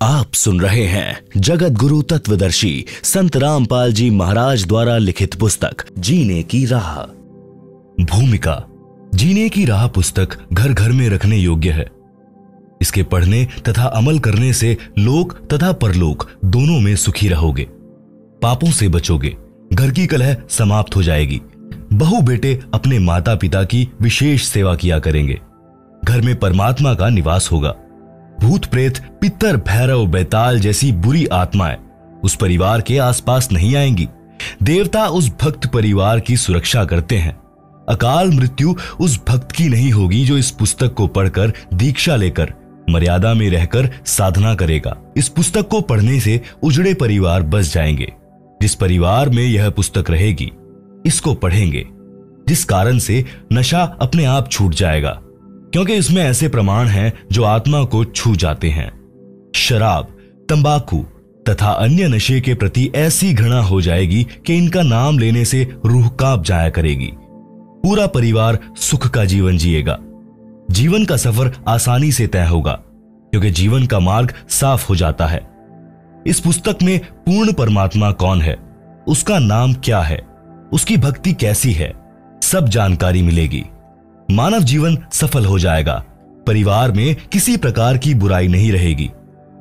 आप सुन रहे हैं जगत गुरु तत्वदर्शी संत रामपाल जी महाराज द्वारा लिखित पुस्तक जीने की राह। भूमिका। जीने की राह पुस्तक घर घर में रखने योग्य है। इसके पढ़ने तथा अमल करने से लोक तथा परलोक दोनों में सुखी रहोगे, पापों से बचोगे, घर की कलह समाप्त हो जाएगी, बहू बेटे अपने माता पिता की विशेष सेवा किया करेंगे, घर में परमात्मा का निवास होगा, भूत प्रेत पितर भैरव बैताल जैसी बुरी आत्माएं उस परिवार के आसपास नहीं आएंगी, देवता उस भक्त परिवार की सुरक्षा करते हैं, अकाल मृत्यु उस भक्त की नहीं होगी जो इस पुस्तक को पढ़कर दीक्षा लेकर मर्यादा में रहकर साधना करेगा। इस पुस्तक को पढ़ने से उजड़े परिवार बस जाएंगे। जिस परिवार में यह पुस्तक रहेगी, इसको पढ़ेंगे, जिस कारण से नशा अपने आप छूट जाएगा, क्योंकि इसमें ऐसे प्रमाण हैं जो आत्मा को छू जाते हैं। शराब, तंबाकू तथा अन्य नशे के प्रति ऐसी घृणा हो जाएगी कि इनका नाम लेने से रूह कांप जाया करेगी। पूरा परिवार सुख का जीवन जिएगा। जीवन का सफर आसानी से तय होगा, क्योंकि जीवन का मार्ग साफ हो जाता है। इस पुस्तक में पूर्ण परमात्मा कौन है, उसका नाम क्या है, उसकी भक्ति कैसी है, सब जानकारी मिलेगी। मानव जीवन सफल हो जाएगा। परिवार में किसी प्रकार की बुराई नहीं रहेगी।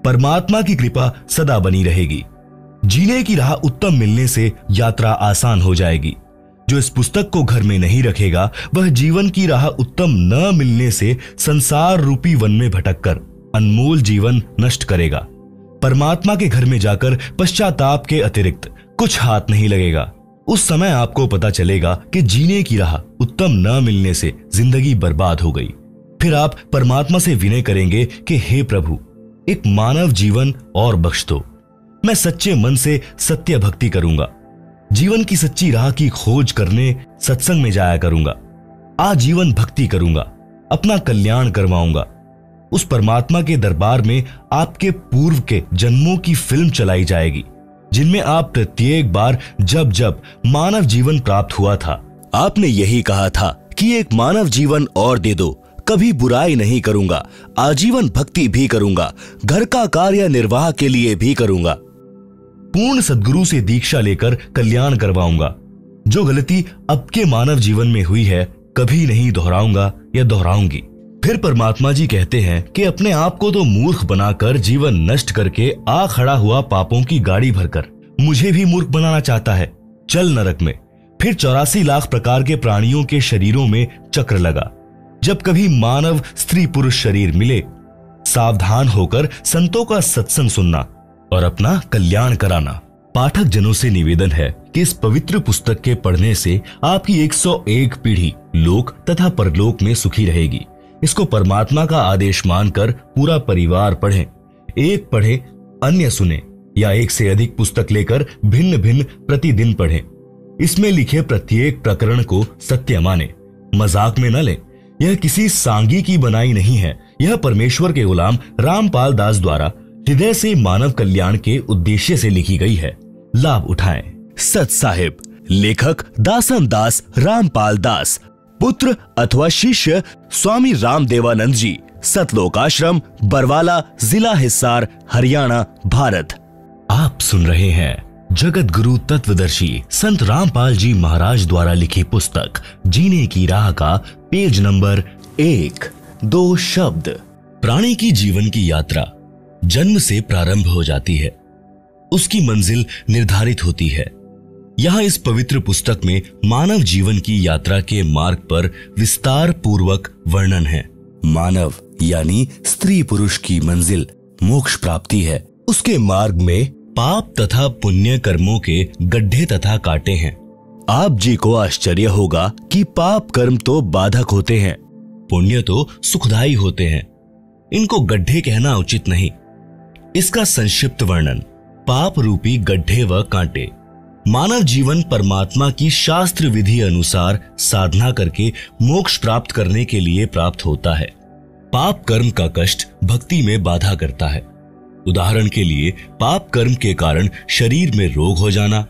परमात्मा की कृपा सदा बनी रहेगी। जीने की राह उत्तम मिलने से यात्रा आसान हो जाएगी। जो इस पुस्तक को घर में नहीं रखेगा, वह जीवन की राह उत्तम न मिलने से संसार रूपी वन में भटककर अनमोल जीवन नष्ट करेगा। परमात्मा के घर में जाकर पश्चाताप के अतिरिक्त कुछ हाथ नहीं लगेगा। उस समय आपको पता चलेगा कि जीने की राह उत्तम न मिलने से जिंदगी बर्बाद हो गई। फिर आप परमात्मा से विनय करेंगे कि हे प्रभु, एक मानव जीवन और बख्श दो। मैं सच्चे मन से सत्य भक्ति करूंगा। जीवन की सच्ची राह की खोज करने सत्संग में जाया करूंगा। आजीवन भक्ति करूंगा, अपना कल्याण करवाऊंगा। उस परमात्मा के दरबार में आपके पूर्व के जन्मों की फिल्म चलाई जाएगी, जिनमें आप प्रत्येक बार जब जब मानव जीवन प्राप्त हुआ था, आपने यही कहा था कि एक मानव जीवन और दे दो, कभी बुराई नहीं करूंगा, आजीवन भक्ति भी करूंगा, घर का कार्य निर्वाह के लिए भी करूंगा, पूर्ण सद्गुरु से दीक्षा लेकर कल्याण करवाऊंगा। जो गलती अब के मानव जीवन में हुई है, कभी नहीं दोहराऊंगा या दोहराऊंगी। फिर परमात्मा जी कहते हैं कि अपने आप को तो मूर्ख बनाकर जीवन नष्ट करके आ खड़ा हुआ पापों की गाड़ी भरकर मुझे भी मूर्ख बनाना चाहता है। चल नरक में। फिर 84 लाख प्रकार के प्राणियों के शरीरों में चक्र लगा। जब कभी मानव स्त्री पुरुष शरीर मिले, सावधान होकर संतों का सत्संग सुनना और अपना कल्याण कराना। पाठक जनों से निवेदन है कि इस पवित्र पुस्तक के पढ़ने से आपकी 101 पीढ़ी लोक तथा परलोक में सुखी रहेगी। इसको परमात्मा का आदेश मानकर पूरा परिवार पढ़ें। एक पढ़े, अन्य सुने, या एक से अधिक पुस्तक लेकर भिन्न भिन्न प्रतिदिन पढ़ें। इसमें लिखे प्रत्येक प्रकरण को सत्य माने, मजाक में न लें। यह किसी सांगी की बनाई नहीं है। यह परमेश्वर के गुलाम रामपाल दास द्वारा हृदय से मानव कल्याण के उद्देश्य से लिखी गई है। लाभ उठाएं। सत साहिब। लेखक दासन दास रामपाल दास, पुत्र अथवा शिष्य स्वामी रामदेवानंद जी, सतलोक आश्रम, बरवाला, जिला हिसार, हरियाणा, भारत। आप सुन रहे हैं जगत गुरु तत्वदर्शी संत रामपाल जी महाराज द्वारा लिखी पुस्तक जीने की राह का पेज नंबर 1। 2 शब्द। प्राणी की जीवन की यात्रा जन्म से प्रारंभ हो जाती है। उसकी मंजिल निर्धारित होती है। यहाँ इस पवित्र पुस्तक में मानव जीवन की यात्रा के मार्ग पर विस्तार पूर्वक वर्णन है। मानव यानी स्त्री पुरुष की मंजिल मोक्ष प्राप्ति है। उसके मार्ग में पाप तथा पुण्य कर्मों के गड्ढे तथा कांटे हैं। आप जी को आश्चर्य होगा कि पाप कर्म तो बाधक होते हैं, पुण्य तो सुखदायी होते हैं। इनको गड्ढे कहना उचित नहीं। इसका संक्षिप्त वर्णन। पाप रूपी गड्ढे व कांटे। मानव जीवन परमात्मा की शास्त्र विधि अनुसार साधना करके मोक्ष प्राप्त करने के लिए प्राप्त होता है। पाप कर्म का कष्ट भक्ति में बाधा करता है। उदाहरण के लिए, पाप कर्म के कारण शरीर में रोग हो जाना,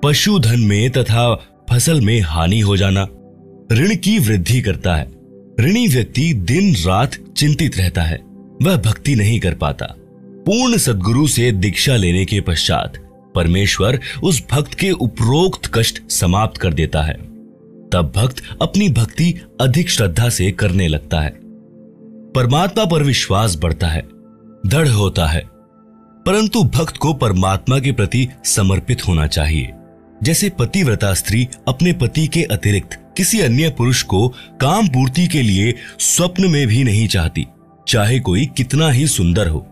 पशुधन में तथा फसल में हानि हो जाना, ऋण की वृद्धि करता है। ऋणी व्यक्ति दिन रात चिंतित रहता है, वह भक्ति नहीं कर पाता। पूर्ण सद्गुरु से दीक्षा लेने के पश्चात परमेश्वर उस भक्त के उपरोक्त कष्ट समाप्त कर देता है। तब भक्त अपनी भक्ति अधिक श्रद्धा से करने लगता है। परमात्मा पर विश्वास बढ़ता है, दृढ़ होता है। परंतु भक्त को परमात्मा के प्रति समर्पित होना चाहिए। जैसे पतिव्रता स्त्री अपने पति के अतिरिक्त किसी अन्य पुरुष को काम पूर्ति के लिए स्वप्न में भी नहीं चाहती, चाहे कोई कितना ही सुंदर हो।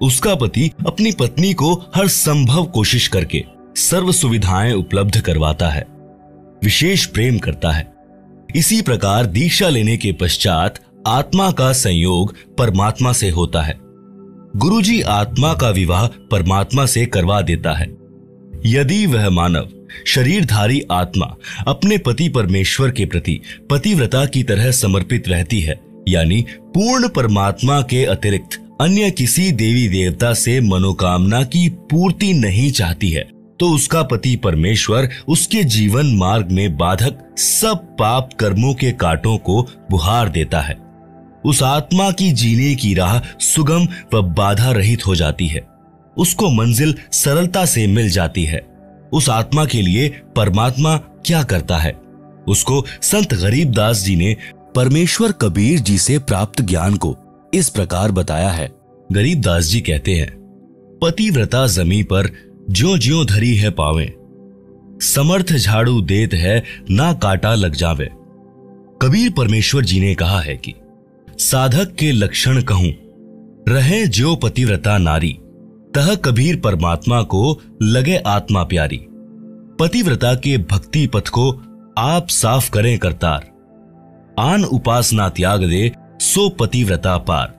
उसका पति अपनी पत्नी को हर संभव कोशिश करके सर्व सुविधाएं उपलब्ध करवाता है, विशेष प्रेम करता है। इसी प्रकार दीक्षा लेने के पश्चात आत्मा का संयोग परमात्मा से होता है। गुरुजी आत्मा का विवाह परमात्मा से करवा देता है। यदि वह मानव शरीरधारी आत्मा अपने पति परमेश्वर के प्रति पतिव्रता की तरह समर्पित रहती है, यानी पूर्ण परमात्मा के अतिरिक्त अन्य किसी देवी देवता से मनोकामना की पूर्ति नहीं चाहती है, तो उसका पति परमेश्वर उसके जीवन मार्ग में बाधक सब पाप कर्मों के कांटों को बुहार देता है। उस आत्मा की जीने की राह सुगम व बाधा रहित हो जाती है। उसको मंजिल सरलता से मिल जाती है। उस आत्मा के लिए परमात्मा क्या करता है, उसको संत गरीबदास जी ने परमेश्वर कबीर जी से प्राप्त ज्ञान को इस प्रकार बताया है। गरीबदास जी कहते हैं, पतिव्रता जमी पर ज्यों ज्यों धरी है पावे, समर्थ झाड़ू देत है ना काटा लग जावे। कबीर परमेश्वर जी ने कहा है कि साधक के लक्षण कहूं, रहे ज्यो पतिव्रता नारी, तह कबीर परमात्मा को लगे आत्मा प्यारी। पतिव्रता के भक्ति पथ को आप साफ करें करतार, आन उपासना त्याग दे सो पतिव्रता पार।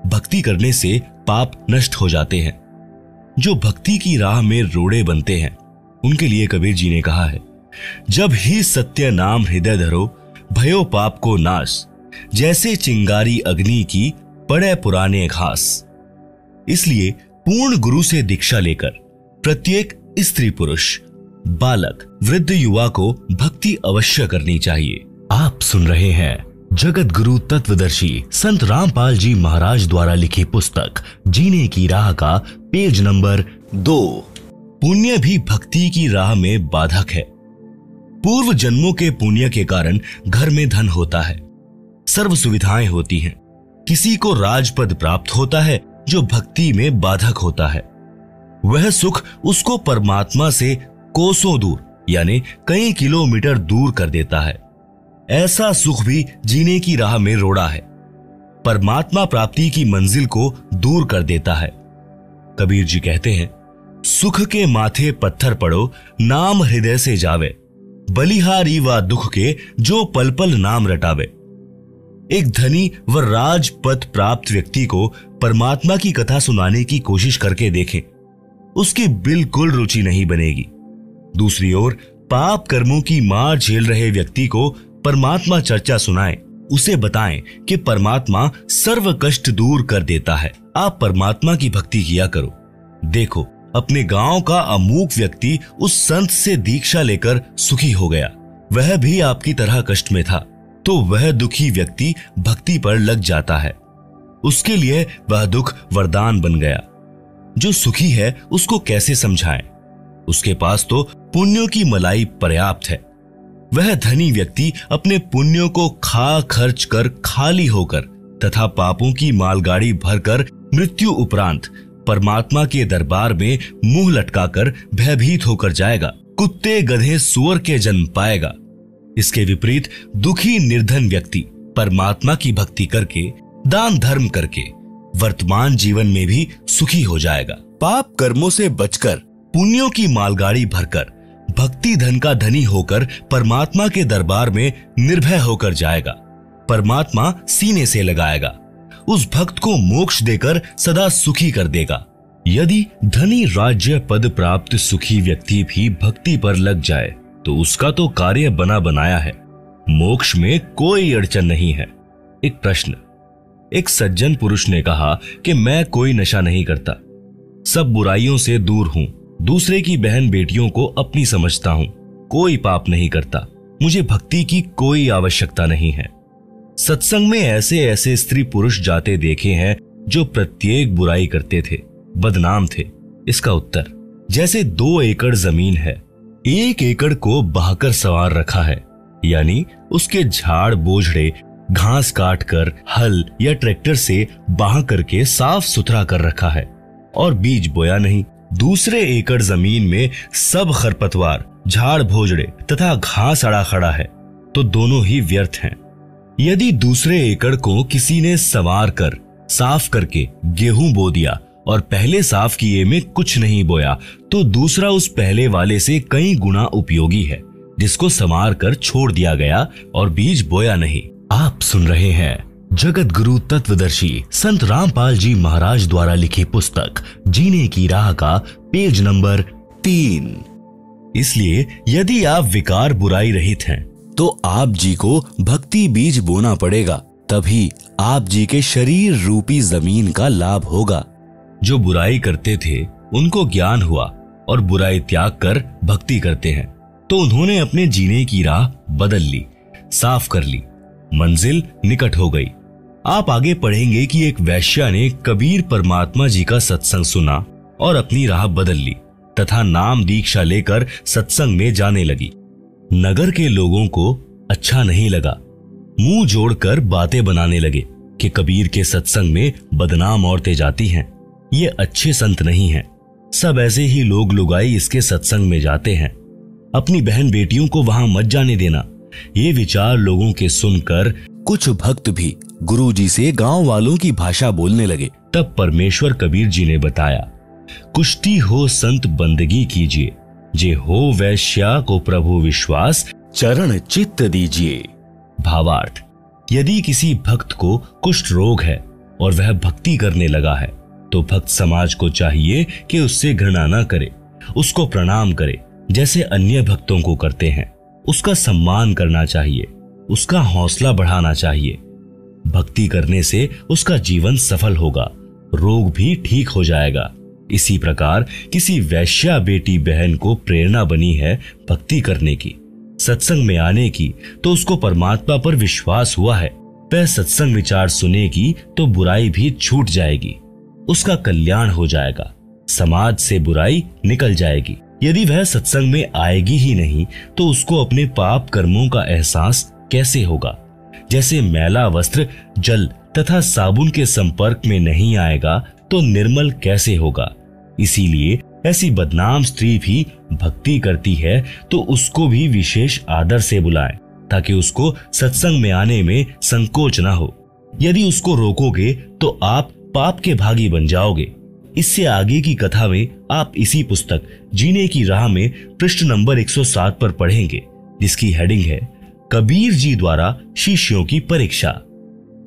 भक्ति करने से पाप नष्ट हो जाते हैं। जो भक्ति की राह में रोड़े बनते हैं, उनके लिए कबीर जी ने कहा है, जब ही सत्य नाम हृदय धरो, भयो पाप को नाश, जैसे चिंगारी अग्नि की पड़े पुराने घास। इसलिए पूर्ण गुरु से दीक्षा लेकर प्रत्येक स्त्री पुरुष, बालक, वृद्ध, युवा को भक्ति अवश्य करनी चाहिए। आप सुन रहे हैं जगत गुरु तत्वदर्शी संत रामपाल जी महाराज द्वारा लिखी पुस्तक जीने की राह का पेज नंबर 2। पुण्य भी भक्ति की राह में बाधक है। पूर्व जन्मों के पुण्य के कारण घर में धन होता है, सर्व सुविधाएं होती हैं। किसी को राजपद प्राप्त होता है जो भक्ति में बाधक होता है। वह सुख उसको परमात्मा से कोसों दूर यानी कई किलोमीटर दूर कर देता है। ऐसा सुख भी जीने की राह में रोड़ा है, परमात्मा प्राप्ति की मंजिल को दूर कर देता है। कबीर जी कहते हैं, सुख के माथे पत्थर पड़ो, नाम हृदय से जावे, बलिहारी व दुख के जो पल पल नाम रटावे। एक धनी व राजपद प्राप्त व्यक्ति को परमात्मा की कथा सुनाने की कोशिश करके देखें, उसकी बिल्कुल रुचि नहीं बनेगी। दूसरी ओर पाप कर्मों की मार झेल रहे व्यक्ति को परमात्मा चर्चा सुनाएं, उसे बताएं कि परमात्मा सर्व कष्ट दूर कर देता है। आप परमात्मा की भक्ति किया करो। देखो, अपने गांव का अमूक व्यक्ति उस संत से दीक्षा लेकर सुखी हो गया। वह भी आपकी तरह कष्ट में था, तो वह दुखी व्यक्ति भक्ति पर लग जाता है। उसके लिए वह दुख वरदान बन गया। जो सुखी है उसको कैसे समझाएं? उसके पास तो पुण्यों की मलाई पर्याप्त है। वह धनी व्यक्ति अपने पुण्यों को खा खर्च कर खाली होकर तथा पापों की मालगाड़ी भरकर मृत्यु उपरांत परमात्मा के दरबार में मुंह लटकाकर भयभीत होकर जाएगा। कुत्ते गधे सुअर के जन्म पाएगा। इसके विपरीत दुखी निर्धन व्यक्ति परमात्मा की भक्ति करके, दान धर्म करके वर्तमान जीवन में भी सुखी हो जाएगा। पाप कर्मों से बचकर, पुण्यों की मालगाड़ी भरकर, भक्ति धन का धनी होकर परमात्मा के दरबार में निर्भय होकर जाएगा। परमात्मा सीने से लगाएगा, उस भक्त को मोक्ष देकर सदा सुखी कर देगा। यदि धनी राज्य पद प्राप्त सुखी व्यक्ति भी भक्ति पर लग जाए तो उसका तो कार्य बना बनाया है, मोक्ष में कोई अड़चन नहीं है। एक प्रश्न। एक सज्जन पुरुष ने कहा कि मैं कोई नशा नहीं करता, सब बुराइयों से दूर हूं, दूसरे की बहन बेटियों को अपनी समझता हूं, कोई पाप नहीं करता, मुझे भक्ति की कोई आवश्यकता नहीं है। सत्संग में ऐसे ऐसे स्त्री पुरुष जाते देखे हैं जो प्रत्येक बुराई करते थे, बदनाम थे? इसका उत्तर, जैसे 2 एकड़ जमीन है, 1 एकड़ को बहाकर संवार रखा है, यानी उसके झाड़ बोझड़े घास काट कर हल या ट्रैक्टर से बहा करके साफ सुथरा कर रखा है और बीज बोया नहीं। दूसरे एकड़ जमीन में सब खरपतवार, झाड़ भोजड़े तथा घास अड़ा खड़ा है, तो दोनों ही व्यर्थ हैं। यदि दूसरे एकड़ को किसी ने संवार कर साफ करके गेहूं बो दिया और पहले साफ किए में कुछ नहीं बोया, तो दूसरा उस पहले वाले से कई गुना उपयोगी है, जिसको संवार कर छोड़ दिया गया और बीज बोया नहीं। आप सुन रहे हैं जगत गुरु तत्वदर्शी संत रामपाल जी महाराज द्वारा लिखी पुस्तक जीने की राह का पेज नंबर 3। इसलिए यदि आप विकार बुराई रहित हैं, तो आप जी को भक्ति बीज बोना पड़ेगा, तभी आप जी के शरीर रूपी जमीन का लाभ होगा। जो बुराई करते थे उनको ज्ञान हुआ और बुराई त्याग कर भक्ति करते हैं, तो उन्होंने अपने जीने की राह बदल ली, साफ कर ली, मंजिल निकट हो गई। आप आगे पढ़ेंगे कि एक वैश्या ने कबीर परमात्मा जी का सत्संग सुना और अपनी राह बदल ली तथा नाम दीक्षा लेकर सत्संग में जाने लगी। नगर के लोगों को अच्छा नहीं लगा, मुंह जोड़कर बातें बनाने लगे कि कबीर के सत्संग में बदनाम औरतें जाती हैं, ये अच्छे संत नहीं हैं। सब ऐसे ही लोग लुगाई इसके सत्संग में जाते हैं, अपनी बहन बेटियों को वहां मत जाने देना। ये विचार लोगों के सुनकर कुछ भक्त भी गुरुजी से गांव वालों की भाषा बोलने लगे। तब परमेश्वर कबीर जी ने बताया, कुष्टी हो संत बंदगी कीजिए, जे हो वैश्या को प्रभु विश्वास, चरण चित्त दीजिए। भावार्थ, यदि किसी भक्त को कुष्ठ रोग है और वह भक्ति करने लगा है, तो भक्त समाज को चाहिए कि उससे घृणा न करे, उसको प्रणाम करे जैसे अन्य भक्तों को करते हैं। उसका सम्मान करना चाहिए, उसका हौसला बढ़ाना चाहिए। भक्ति करने से उसका जीवन सफल होगा, रोग भी ठीक हो जाएगा। इसी प्रकार किसी वैश्या बेटी बहन को प्रेरणा बनी है भक्ति करने की, सत्संग में आने की, तो उसको परमात्मा पर विश्वास हुआ है। वह सत्संग विचार सुनेगी तो बुराई भी छूट जाएगी, उसका कल्याण हो जाएगा, समाज से बुराई निकल जाएगी। यदि वह सत्संग में आएगी ही नहीं, तो उसको अपने पाप कर्मों का एहसास कैसे होगा? जैसे मैला वस्त्र जल तथा साबुन के संपर्क में नहीं आएगा तो निर्मल कैसे होगा? इसीलिए ऐसी बदनाम स्त्री भी भक्ति करती है तो उसको भी विशेष आदर से बुलाएं, ताकि उसको सत्संग में आने में संकोच ना हो। यदि उसको रोकोगे तो आप पाप के भागी बन जाओगे। इससे आगे की कथा में आप इसी पुस्तक जीने की राह में पृष्ठ नंबर 107 पर पढ़ेंगे, जिसकी हेडिंग है कबीर जी द्वारा शिष्यों की परीक्षा।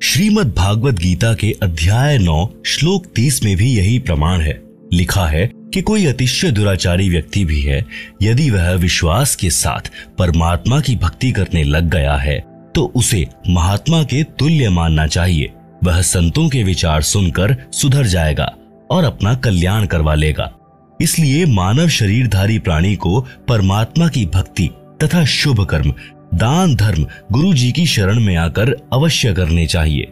श्रीमद् भागवत गीता के अध्याय 9 श्लोक 30 में भी यही प्रमाण है। लिखा है कि कोई अतिशय दुराचारी व्यक्ति भी है, यदि वह विश्वास के साथ परमात्मा की भक्ति करने लग गया है, तो उसे महात्मा के तुल्य मानना चाहिए। वह संतों के विचार सुनकर सुधर जाएगा और अपना कल्याण करवा लेगा। इसलिए मानव शरीरधारी प्राणी को परमात्मा की भक्ति तथा शुभ कर्म, दान धर्म गुरु जी की शरण में आकर अवश्य करने चाहिए।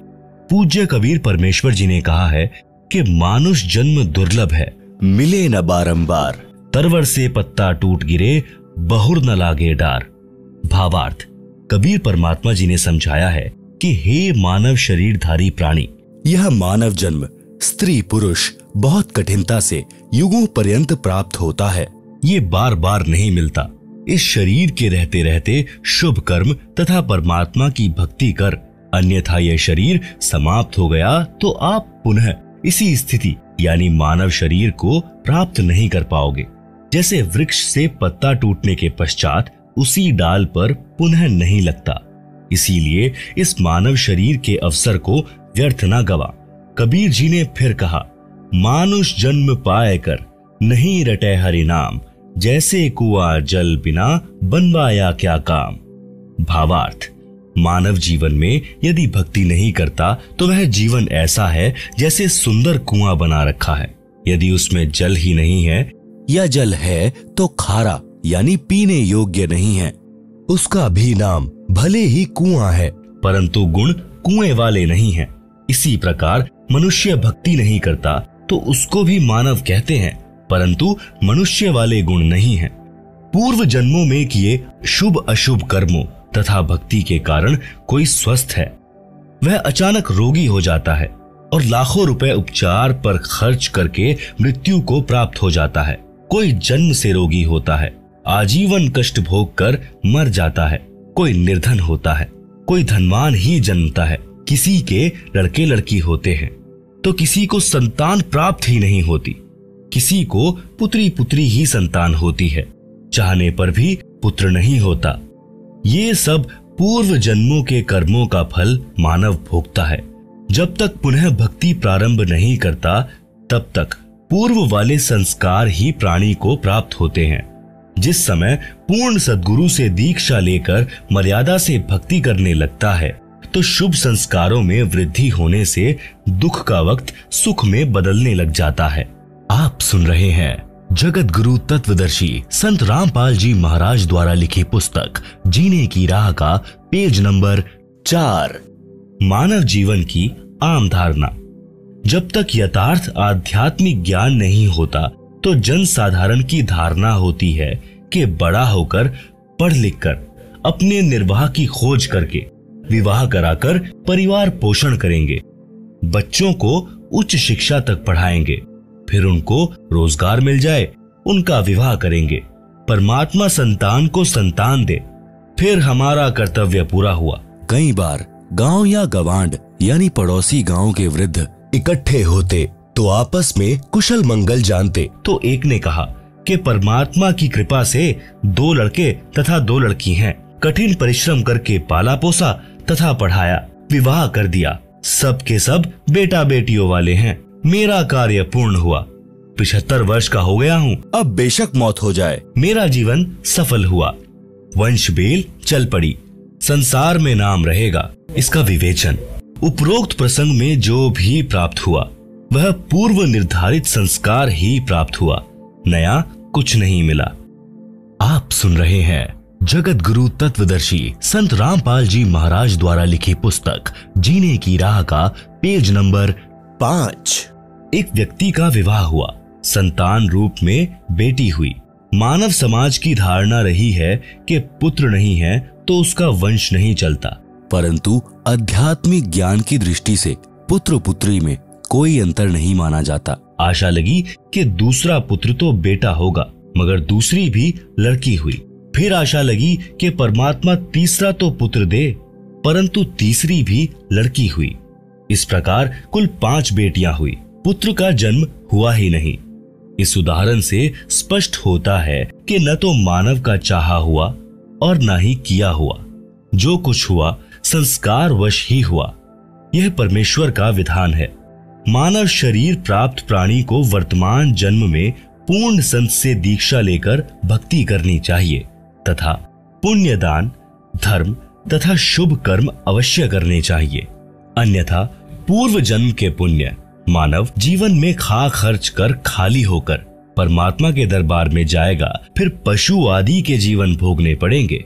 पूज्य कबीर परमेश्वर जी ने कहा है कि मानुष जन्म दुर्लभ है, मिले न बारंबार, तरवर से पत्ता टूट गिरे, बहुर न लागे डार। भावार्थ, कबीर परमात्मा जी ने समझाया है कि हे मानव शरीरधारी प्राणी, यह मानव जन्म स्त्री पुरुष बहुत कठिनता से युगों पर्यंत प्राप्त होता है। ये बार बार नहीं मिलता। इस शरीर के रहते रहते शुभ कर्म तथा परमात्मा की भक्ति कर, अन्यथा यह शरीर समाप्त हो गया तो आप पुनः इसी स्थिति यानी मानव शरीर को प्राप्त नहीं कर पाओगे। जैसे वृक्ष से पत्ता टूटने के पश्चात उसी डाल पर पुनः नहीं लगता। इसीलिए इस मानव शरीर के अवसर को व्यर्थ न गवा। कबीर जी ने फिर कहा, मानुष जन्म पाए कर नहीं रटे हरि नाम, जैसे कुआं जल बिना बनवाया क्या काम। भावार्थ, मानव जीवन में यदि भक्ति नहीं करता तो वह जीवन ऐसा है जैसे सुंदर कुआं बना रखा है। यदि उसमें जल ही नहीं है या जल है तो खारा यानी पीने योग्य नहीं है। उसका भी नाम भले ही कुआं है, परंतु गुण कुएं वाले नहीं हैं। इसी प्रकार मनुष्य भक्ति नहीं करता तो उसको भी मानव कहते हैं, परंतु मनुष्य वाले गुण नहीं हैं। पूर्व जन्मों में किए शुभ अशुभ कर्मों तथा भक्ति के कारण कोई स्वस्थ है, वह अचानक रोगी हो जाता है और लाखों रुपए उपचार पर खर्च करके मृत्यु को प्राप्त हो जाता है। कोई जन्म से रोगी होता है, आजीवन कष्ट भोग कर मर जाता है। कोई निर्धन होता है, कोई धनवान ही जन्मता है। किसी के लड़के लड़की होते हैं तो किसी को संतान प्राप्त ही नहीं होती, किसी को पुत्री पुत्री ही संतान होती है, चाहने पर भी पुत्र नहीं होता। ये सब पूर्व जन्मों के कर्मों का फल मानव भोगता है। जब तक पुनः भक्ति प्रारंभ नहीं करता, तब तक पूर्व वाले संस्कार ही प्राणी को प्राप्त होते हैं। जिस समय पूर्ण सद्गुरु से दीक्षा लेकर मर्यादा से भक्ति करने लगता है, तो शुभ संस्कारों में वृद्धि होने से दुख का वक्त सुख में बदलने लग जाता है। आप सुन रहे हैं जगत गुरु तत्वदर्शी संत रामपाल जी महाराज द्वारा लिखी पुस्तक जीने की राह का पेज नंबर 4, मानव जीवन की आम धारणा। जब तक यथार्थ आध्यात्मिक ज्ञान नहीं होता, तो जन साधारण की धारणा होती है कि बड़ा होकर पढ़ लिख कर अपने निर्वाह की खोज करके विवाह कराकर परिवार पोषण करेंगे, बच्चों को उच्च शिक्षा तक पढ़ाएंगे, फिर उनको रोजगार मिल जाए, उनका विवाह करेंगे, परमात्मा संतान को संतान दे, फिर हमारा कर्तव्य पूरा हुआ। कई बार गांव या गवांड यानी पड़ोसी गांव के वृद्ध इकट्ठे होते तो आपस में कुशल मंगल जानते। तो एक ने कहा कि परमात्मा की कृपा से 2 लड़के तथा 2 लड़की हैं, कठिन परिश्रम करके पाला पोसा तथा पढ़ाया, विवाह कर दिया, सब के सब बेटा बेटियों वाले हैं। मेरा कार्य पूर्ण हुआ, 75 वर्ष का हो गया हूँ, अब बेशक मौत हो जाए, मेरा जीवन सफल हुआ, वंश बेल चल पड़ी, संसार में नाम रहेगा। इसका विवेचन उपरोक्त प्रसंग में जो भी प्राप्त हुआ वह पूर्व निर्धारित संस्कार ही प्राप्त हुआ, नया कुछ नहीं मिला। आप सुन रहे हैं जगत गुरु तत्वदर्शी संत रामपाल जी महाराज द्वारा लिखी पुस्तक जीने की राह का पेज नंबर 5। एक व्यक्ति का विवाह हुआ, संतान रूप में बेटी हुई। मानव समाज की धारणा रही है कि पुत्र नहीं है तो उसका वंश नहीं चलता, परंतु आध्यात्मिक ज्ञान की दृष्टि से पुत्र पुत्री में कोई अंतर नहीं माना जाता। आशा लगी कि दूसरा पुत्र तो बेटा होगा, मगर दूसरी भी लड़की हुई। फिर आशा लगी कि परमात्मा तीसरा तो पुत्र दे, परंतु तीसरी भी लड़की हुई। इस प्रकार कुल 5 बेटियां हुई, पुत्र का जन्म हुआ ही नहीं। इस उदाहरण से स्पष्ट होता है कि न तो मानव का चाहा हुआ और न ही किया हुआ, जो कुछ हुआ संस्कार वश ही हुआ। यह परमेश्वर का विधान है। मानव शरीर प्राप्त प्राणी को वर्तमान जन्म में पूर्ण संत से दीक्षा लेकर भक्ति करनी चाहिए तथा पुण्य दान, धर्म तथा शुभ कर्म अवश्य करने चाहिए। अन्यथा पूर्व जन्म के पुण्य मानव जीवन में खा खर्च कर खाली होकर परमात्मा के दरबार में जाएगा, फिर पशु आदि के जीवन भोगने पड़ेंगे।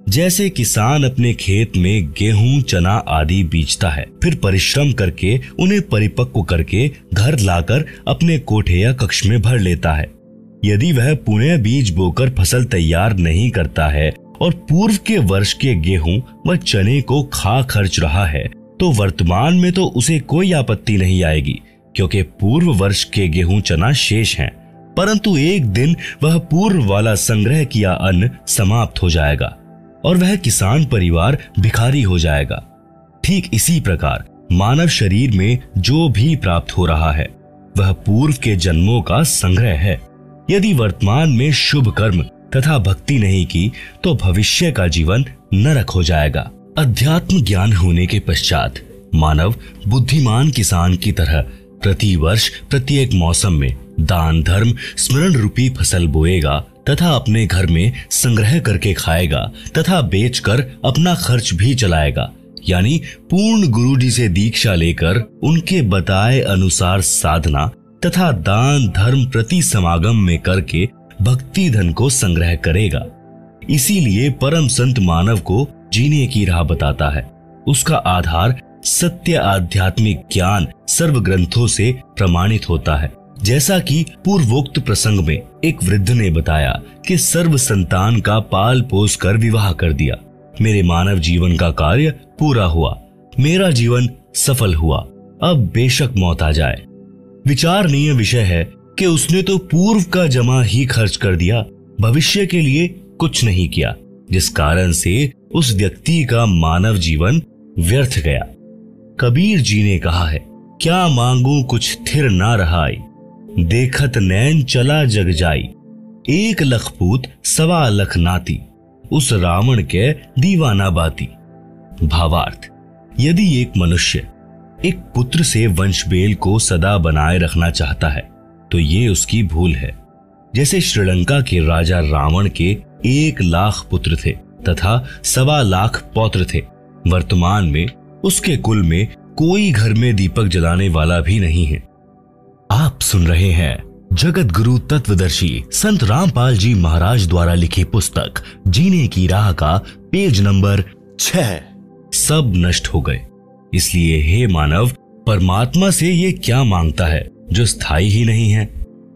जैसे किसान अपने खेत में गेहूं, चना आदि बीजता है, फिर परिश्रम करके उन्हें परिपक्व करके घर लाकर अपने कोठे या कक्ष में भर लेता है। यदि वह पुनः बीज बोकर फसल तैयार नहीं करता है और पूर्व के वर्ष के गेहूं व चने को खा खर्च रहा है, तो वर्तमान में तो उसे कोई आपत्ति नहीं आएगी, क्योंकि पूर्व वर्ष के गेहूं चना शेष हैं, परंतु एक दिन वह पूर्व वाला संग्रह किया अन्न समाप्त हो जाएगा और वह किसान परिवार भिखारी हो जाएगा। ठीक इसी प्रकार मानव शरीर में जो भी प्राप्त हो रहा है वह पूर्व के जन्मों का संग्रह है। यदि वर्तमान में शुभ कर्म तथा भक्ति नहीं की तो भविष्य का जीवन नरक हो जाएगा। अध्यात्म ज्ञान होने के पश्चात मानव बुद्धिमान किसान की तरह प्रति वर्ष प्रत्येक मौसम में दान धर्म स्मरण रूपी फसल बोएगा तथा अपने घर में संग्रह करके खाएगा तथा बेचकर अपना खर्च भी चलाएगा। यानी पूर्ण गुरु जी से दीक्षा लेकर उनके बताए अनुसार साधना तथा दान धर्म प्रति समागम में करके भक्ति धन को संग्रह करेगा। इसीलिए परम संत मानव को जीने की राह बताता है। उसका आधार सत्य आध्यात्मिक ज्ञान सर्व ग्रंथों से प्रमाणित होता है। जैसा कि पूर्वोक्त प्रसंग में एक वृद्ध ने बताया कि सर्व संतान का पाल पोस कर विवाह कर दिया। मेरे मानव जीवन का कार्य पूरा हुआ, मेरा जीवन सफल हुआ, अब बेशक मौत आ जाए। विचारणीय विषय है कि उसने तो पूर्व का जमा ही खर्च कर दिया, भविष्य के लिए कुछ नहीं किया, जिस कारण से उस व्यक्ति का मानव जीवन व्यर्थ गया। कबीर जी ने कहा है, क्या मांगू कुछ थिर ना रहाई, देखत नैन चला जग जाई, 1 लख पूत 1.25 लख नाती, उस रावण के दीवाना बाती। भावार्थ, यदि एक मनुष्य एक पुत्र से वंशबेल को सदा बनाए रखना चाहता है तो ये उसकी भूल है। जैसे श्रीलंका के राजा रावण के 1 लाख पुत्र थे तथा 1.25 लाख पौत्र थे। वर्तमान में उसके कुल में कोई घर में दीपक जलाने वाला भी नहीं है। आप सुन रहे हैं जगत गुरु तत्वदर्शी संत रामपाल जी महाराज द्वारा लिखी पुस्तक जीने की राह का पेज नंबर 6। सब नष्ट हो गए, इसलिए हे मानव, परमात्मा से ये क्या मांगता है जो स्थायी ही नहीं है।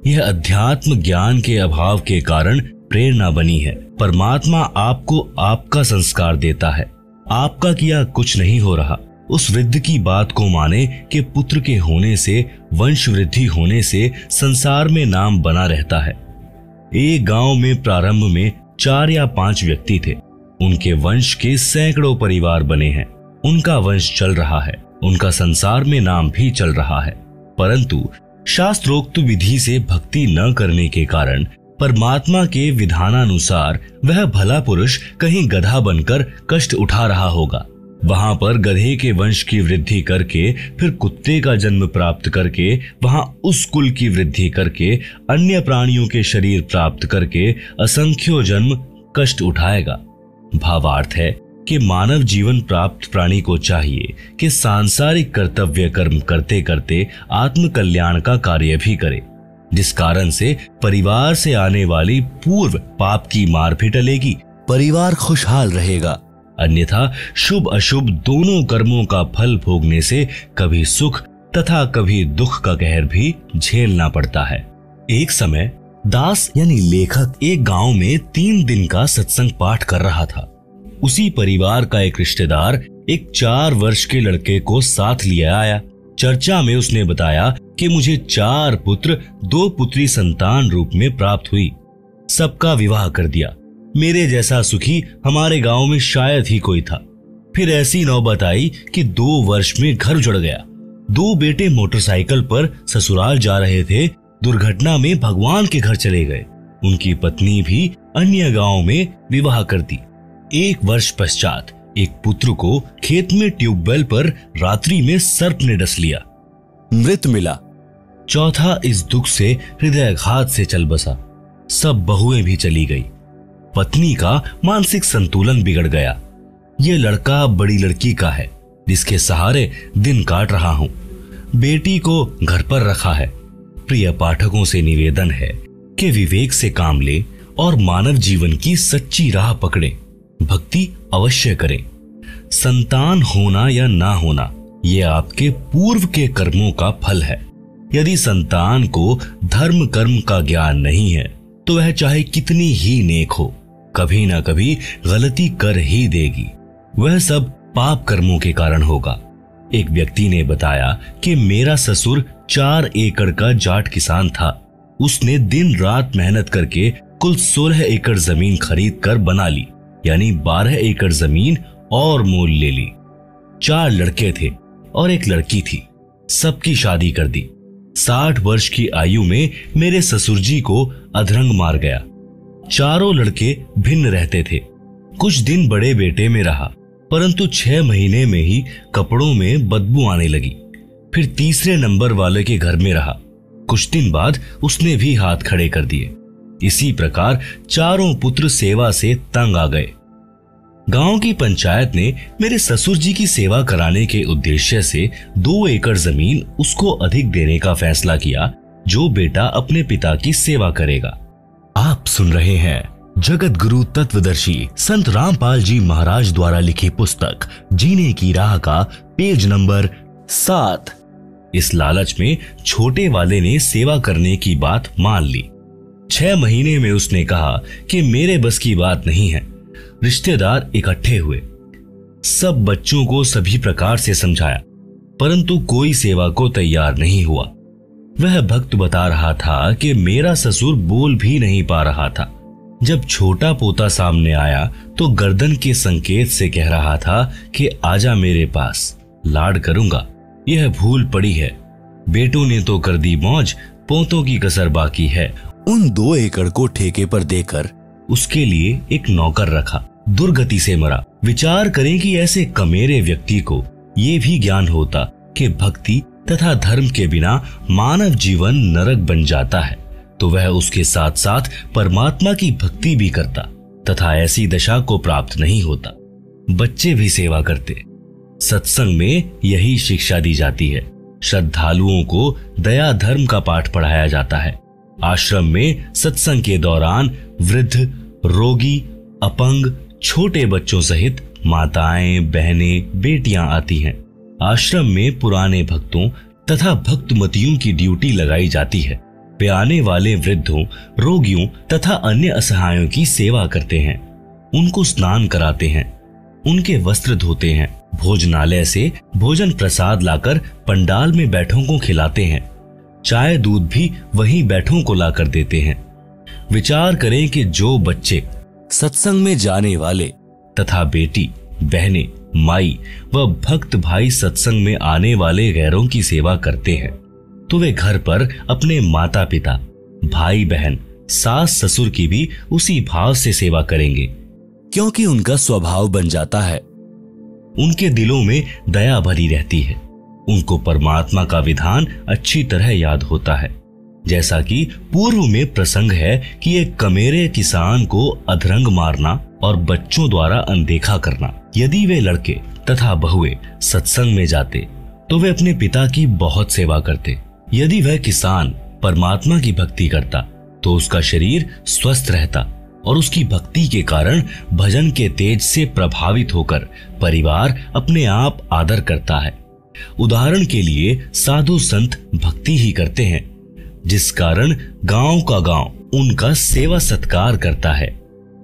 यह अध्यात्म ज्ञान के अभाव के कारण प्रेरणा बनी है। परमात्मा आपको आपका संस्कार देता है, आपका किया कुछ नहीं हो रहा। उस वृद्ध की बात को माने कि पुत्र के होने से, वंश वृद्धि होने से संसार में नाम बना रहता है। एक गांव में प्रारंभ में 4 या 5 व्यक्ति थे। उनके वंश के सैकड़ों परिवार बने हैं। उनका वंश चल रहा है, उनका संसार में नाम भी चल रहा है। परंतु शास्त्रोक्त विधि से भक्ति न करने के कारण परमात्मा के विधानानुसार वह भला पुरुष कहीं गधा बनकर कष्ट उठा रहा होगा। वहां पर गधे के वंश की वृद्धि करके, फिर कुत्ते का जन्म प्राप्त करके, वहां उस कुल की वृद्धि करके, अन्य प्राणियों के शरीर प्राप्त करके असंख्यों जन्म कष्ट उठाएगा। भावार्थ है कि मानव जीवन प्राप्त प्राणी को चाहिए कि सांसारिक कर्तव्य कर्म करते करते आत्म कल्याण का कार्य भी करे, जिस कारण से परिवार से आने वाली पूर्व पाप की मार भी टलेगी, परिवार खुशहाल रहेगा। अन्यथा शुभ अशुभ दोनों कर्मों का फल भोगने से कभी सुख तथा कभी दुख का कहर भी झेलना पड़ता है। एक समय दास यानी लेखक एक गांव में 3 दिन का सत्संग पाठ कर रहा था। उसी परिवार का एक रिश्तेदार एक 4 वर्ष के लड़के को साथ लिए आया। चर्चा में उसने बताया कि मुझे 4 पुत्र 2 पुत्री संतान रूप में प्राप्त हुई, सबका विवाह कर दिया। मेरे जैसा सुखी हमारे गांव में शायद ही कोई था। फिर ऐसी नौबत आई कि 2 वर्ष में घर उजड़ गया। 2 बेटे मोटरसाइकिल पर ससुराल जा रहे थे, दुर्घटना में भगवान के घर चले गए। उनकी पत्नी भी अन्य गांव में विवाह कर दी। 1 वर्ष पश्चात एक पुत्र को खेत में ट्यूबवेल पर रात्रि में सर्प ने डस लिया, मृत मिला। चौथा इस दुख से हृदयाघात से चल बसा। सब बहुएं भी चली गई। पत्नी का मानसिक संतुलन बिगड़ गया। ये लड़का बड़ी लड़की का है, जिसके सहारे दिन काट रहा हूं। बेटी को घर पर रखा है। प्रिय पाठकों से निवेदन है कि विवेक से काम ले और मानव जीवन की सच्ची राह पकड़े, भक्ति अवश्य करें। संतान होना या ना होना ये आपके पूर्व के कर्मों का फल है। यदि संतान को धर्म कर्म का ज्ञान नहीं है तो वह चाहे कितनी ही नेक हो, कभी ना कभी गलती कर ही देगी। वह सब पाप कर्मों के कारण होगा। एक व्यक्ति ने बताया कि मेरा ससुर 4 एकड़ का जाट किसान था। उसने दिन रात मेहनत करके कुल 16 एकड़ जमीन खरीद कर बना ली, यानी 12 एकड़ जमीन और मोल ले ली। 4 लड़के थे और एक लड़की थी। सबकी शादी कर दी। 60 वर्ष की आयु में मेरे ससुर जी को अधरंग मार गया। चारों लड़के भिन्न रहते थे। कुछ दिन बड़े बेटे में रहा, परंतु 6 महीने में ही कपड़ों में बदबू आने लगी। फिर तीसरे नंबर वाले के घर में रहा। कुछ दिन बाद उसने भी हाथ खड़े कर दिए। इसी प्रकार चारों पुत्र सेवा से तंग आ गए। गांव की पंचायत ने मेरे ससुर जी की सेवा कराने के उद्देश्य से 2 एकड़ जमीन उसको अधिक देने का फैसला किया, जो बेटा अपने पिता की सेवा करेगा। आप सुन रहे हैं जगत गुरु तत्वदर्शी संत रामपाल जी महाराज द्वारा लिखी पुस्तक जीने की राह का पेज नंबर 7। इस लालच में छोटे वाले ने सेवा करने की बात मान ली। 6 महीने में उसने कहा कि मेरे बस की बात नहीं है। रिश्तेदार इकट्ठे हुए, सब बच्चों को सभी प्रकार से समझाया, परंतु कोई सेवा को तैयार नहीं हुआ। वह भक्त बता रहा था कि मेरा ससुर बोल भी नहीं पा रहा था। जब छोटा पोता सामने आया तो गर्दन के संकेत से कह रहा था कि आजा मेरे पास, लाड करूंगा। यह भूल पड़ी है, बेटों ने तो कर दी मौज, पोतों की कसर बाकी है। उन 2 एकड़ को ठेके पर देकर उसके लिए एक नौकर रखा, दुर्गति से मरा। विचार करें कि ऐसे कमेरे व्यक्ति को ये भी ज्ञान होता कि भक्ति तथा धर्म के बिना मानव जीवन नरक बन जाता है, तो वह उसके साथ साथ परमात्मा की भक्ति भी करता तथा ऐसी दशा को प्राप्त नहीं होता। बच्चे भी सेवा करते। सत्संग में यही शिक्षा दी जाती है। श्रद्धालुओं को दया धर्म का पाठ पढ़ाया जाता है। आश्रम में सत्संग के दौरान वृद्ध, रोगी, अपंग, छोटे बच्चों सहित माताएं, बहनें, बेटियां आती हैं। आश्रम में पुराने भक्तों तथा भक्तमतियों की ड्यूटी लगाई जाती है। वे आने वाले वृद्धों, रोगियों तथा अन्य असहायों की सेवा करते हैं। उनको स्नान कराते हैं, उनके वस्त्र धोते हैं, भोजनालय से भोजन प्रसाद लाकर पंडाल में बैठों को खिलाते हैं। चाय दूध भी वहीं बैठों को लाकर देते हैं। विचार करें कि जो बच्चे सत्संग में जाने वाले तथा बेटी, बहनें, माई व भक्त भाई सत्संग में आने वाले गैरों की सेवा करते हैं, तो वे घर पर अपने माता पिता, भाई बहन, सास ससुर की भी उसी भाव से सेवा करेंगे, क्योंकि उनका स्वभाव बन जाता है। उनके दिलों में दया भरी रहती है। उनको परमात्मा का विधान अच्छी तरह याद होता है। जैसा कि पूर्व में प्रसंग है कि एक कमेरे किसान को अधरंग मारना और बच्चों द्वारा अनदेखा करना। यदि वे लड़के तथा बहुएं सत्संग में जाते तो वे अपने पिता की बहुत सेवा करते। यदि वह किसान परमात्मा की भक्ति करता तो उसका शरीर स्वस्थ रहता और उसकी भक्ति के कारण भजन के तेज से प्रभावित होकर परिवार अपने आप आदर करता है। उदाहरण के लिए साधु संत भक्ति ही करते हैं, जिस कारण गांव का गांव उनका सेवा सत्कार करता है।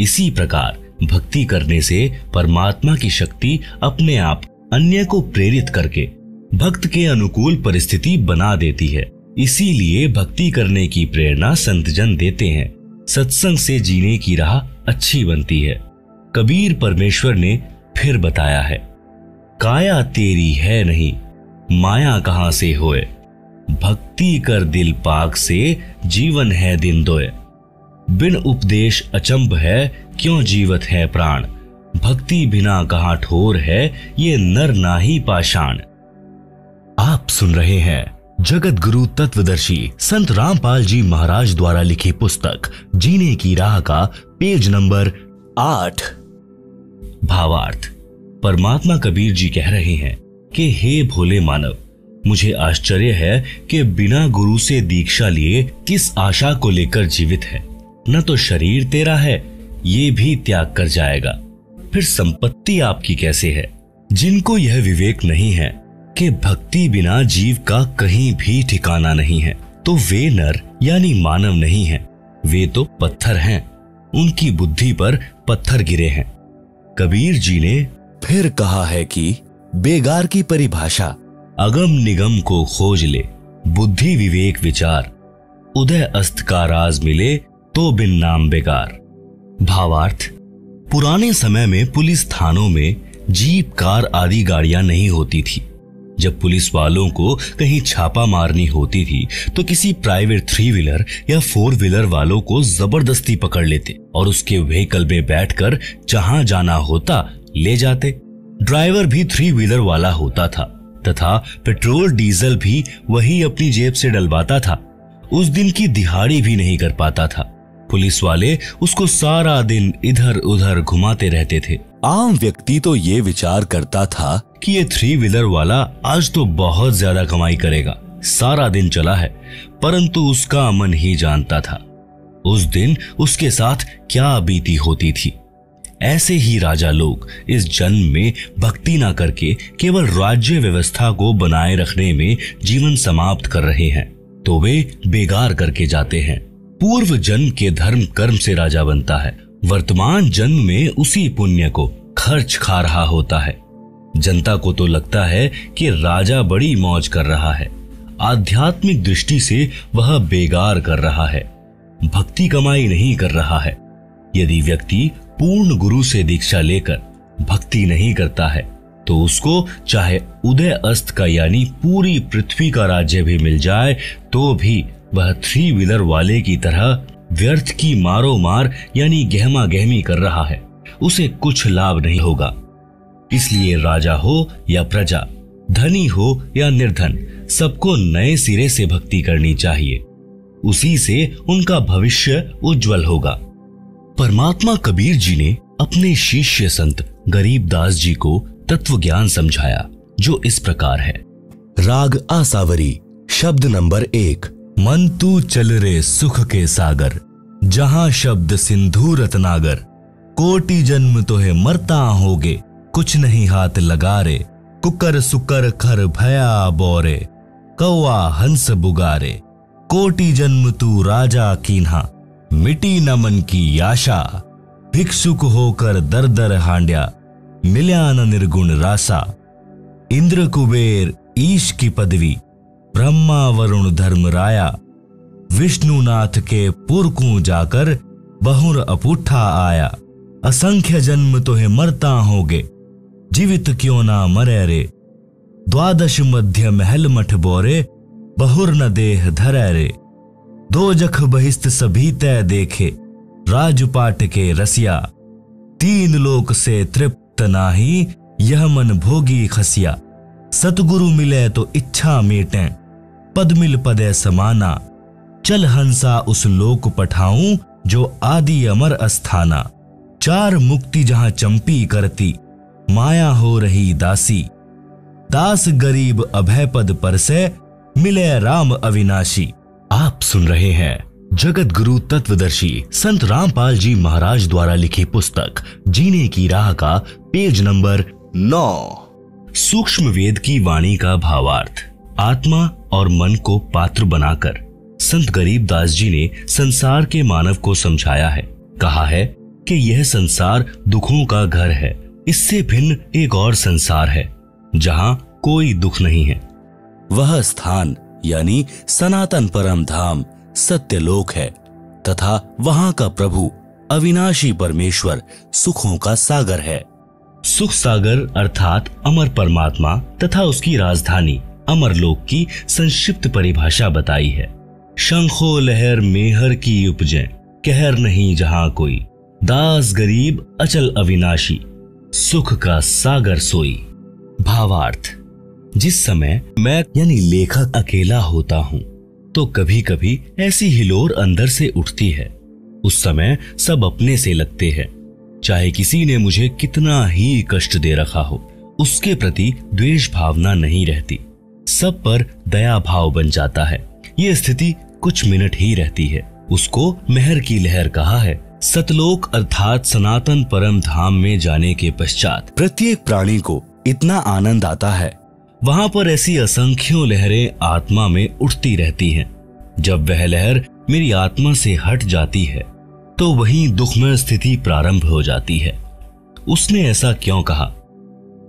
इसी प्रकार भक्ति करने से परमात्मा की शक्ति अपने आप अन्य को प्रेरित करके भक्त के अनुकूल परिस्थिति बना देती है। इसीलिए भक्ति करने की प्रेरणा संतजन देते हैं। सत्संग से जीने की राह अच्छी बनती है। कबीर परमेश्वर ने फिर बताया है, काया तेरी है नहीं, माया कहां से होए, भक्ति कर दिल पाक से, जीवन है दिन दोए। बिन उपदेश अचंभ है, क्यों जीवत है प्राण, भक्ति बिना कहां ठोर है, ये नर नाही पाषाण। आप सुन रहे हैं जगत गुरु तत्वदर्शी संत रामपाल जी महाराज द्वारा लिखी पुस्तक जीने की राह का पेज नंबर 8। भावार्थ। परमात्मा कबीर जी कह रहे हैं कि हे भोले मानव, मुझे आश्चर्य है कि बिना गुरु से दीक्षा लिए किस आशा को लेकर जीवित है। न तो शरीर तेरा है, ये भी त्याग कर जाएगा, फिर संपत्ति आपकी कैसे है। जिनको यह विवेक नहीं है कि भक्ति बिना जीव का कहीं भी ठिकाना नहीं है, तो वे नर यानी मानव नहीं हैं, वे तो पत्थर हैं। उनकी बुद्धि पर पत्थर गिरे हैं। कबीर जी ने फिर कहा है कि बेगार की परिभाषा, अगम निगम को खोज ले, बुद्धि विवेक विचार, उदय अस्त का राज मिले तो बिन नाम बेकार। भावार्थ। पुराने समय में पुलिस थानों में जीप, कार आदि गाड़ियां नहीं होती थी। जब पुलिस वालों को कहीं छापा मारनी होती थी तो किसी प्राइवेट 3 व्हीलर या 4 व्हीलर वालों को जबरदस्ती पकड़ लेते और उसके व्हीकल में बैठकर जहां जाना होता ले जाते। ड्राइवर भी 3 व्हीलर वाला होता था तथा पेट्रोल डीजल भी वही अपनी जेब से डलवाता था। उस दिन की दिहाड़ी भी नहीं कर पाता था। पुलिस वाले उसको सारा दिन इधर उधर घुमाते रहते थे। आम व्यक्ति तो ये विचार करता था कि ये 3 व्हीलर वाला आज तो बहुत ज्यादा कमाई करेगा, सारा दिन चला है, परंतु उसका मन ही जानता था उस दिन उसके साथ क्या बीती होती थी। ऐसे ही राजा लोग इस जन्म में भक्ति ना करके केवल राज्य व्यवस्था को बनाए रखने में जीवन समाप्त कर रहे हैं तो वे बेगार करके जाते हैं। पूर्व जन्म के धर्म कर्म से राजा बनता है, वर्तमान जन्म में उसी पुण्य को खर्च खा रहा होता है। जनता को तो लगता है कि राजा बड़ी मौज कर रहा है, आध्यात्मिक दृष्टि से वह बेगार कर रहा है, भक्ति कमाई नहीं कर रहा है। यदि व्यक्ति पूर्ण गुरु से दीक्षा लेकर भक्ति नहीं करता है तो उसको चाहे उदय अस्त का यानी पूरी पृथ्वी का राज्य भी मिल जाए तो भी वह 3 व्हीलर वाले की तरह व्यर्थ की मारो मार यानी गहमा गहमी कर रहा है, उसे कुछ लाभ नहीं होगा। इसलिए राजा हो या प्रजा, धनी हो या निर्धन, सबको नए सिरे से भक्ति करनी चाहिए, उसी से उनका भविष्य उज्जवल होगा। परमात्मा कबीर जी ने अपने शिष्य संत गरीबदास जी को तत्व ज्ञान समझाया जो इस प्रकार है। राग आसावरी, शब्द नंबर 1। मन तू चल रे सुख के सागर, जहां शब्द सिंधु रत्नागर, कोटि जन्म तो है मरता होगे, कुछ नहीं हाथ लगा रे, कुकर सुकर खर भया बोरे, कौआ हंस बुगारे, कोटि जन्म तू राजा कीन्हा, मिटी न मन की आशा, भिक्षुक होकर दर दर हांड्या, मिल्या न निर्गुण रासा, इंद्र कुबेर ईश की पदवी, ब्रह्मा वरुण धर्म राया, विष्णुनाथ के पुरकू जाकर बहुर अपुठा आया, असंख्य जन्म तो है मरता होगे, जीवित क्यों ना मरे रे, द्वादश मध्य महल मठ बोरे, बहुर न देह धरे रे, दो जख बहिस्त सभी तय देखे, राजपाट के रसिया, 3 लोक से तृप्त नाही, यह मन भोगी खसिया, सतगुरु मिले तो इच्छा मेटें, पद मिल पदे समाना, चल हंसा उस लोक पठाऊं, जो आदि अमर अस्थाना, 4 मुक्ति जहां चंपी करती, माया हो रही दासी, दास गरीब अभय पद पर से, मिले राम अविनाशी। आप सुन रहे हैं जगत गुरु तत्वदर्शी संत रामपाल जी महाराज द्वारा लिखी पुस्तक जीने की राह का पेज नंबर 9। सूक्ष्म वेद की वाणी का भावार्थ। आत्मा और मन को पात्र बनाकर संत गरीबदास जी ने संसार के मानव को समझाया है। कहा है कि यह संसार दुखों का घर है, इससे भिन्न एक और संसार है जहां कोई दुख नहीं है। वह स्थान यानी सनातन परम धाम सत्यलोक है तथा वहां का प्रभु अविनाशी परमेश्वर सुखों का सागर है। सुख सागर अर्थात अमर परमात्मा तथा उसकी राजधानी अमरलोक की संक्षिप्त परिभाषा बताई है। शंखो लहर मेहर की उपजे, कहर नहीं जहां कोई, दास गरीब अचल अविनाशी, सुख का सागर सोई। भावार्थ। जिस समय मैं यानी लेखक अकेला होता हूँ तो कभी कभी ऐसी हिलोर अंदर से उठती है। उस समय सब अपने से लगते हैं, चाहे किसी ने मुझे कितना ही कष्ट दे रखा हो, उसके प्रति द्वेष भावना नहीं रहती, सब पर दया भाव बन जाता है। ये स्थिति कुछ मिनट ही रहती है। उसको मेहर की लहर कहा है। सतलोक अर्थात सनातन परम धाम में जाने के पश्चात प्रत्येक प्राणी को इतना आनंद आता है। वहां पर ऐसी असंख्यों लहरें आत्मा में उठती रहती हैं। जब वह लहर मेरी आत्मा से हट जाती है तो वहीं दुखमय स्थिति प्रारंभ हो जाती है। उसने ऐसा क्यों कहा?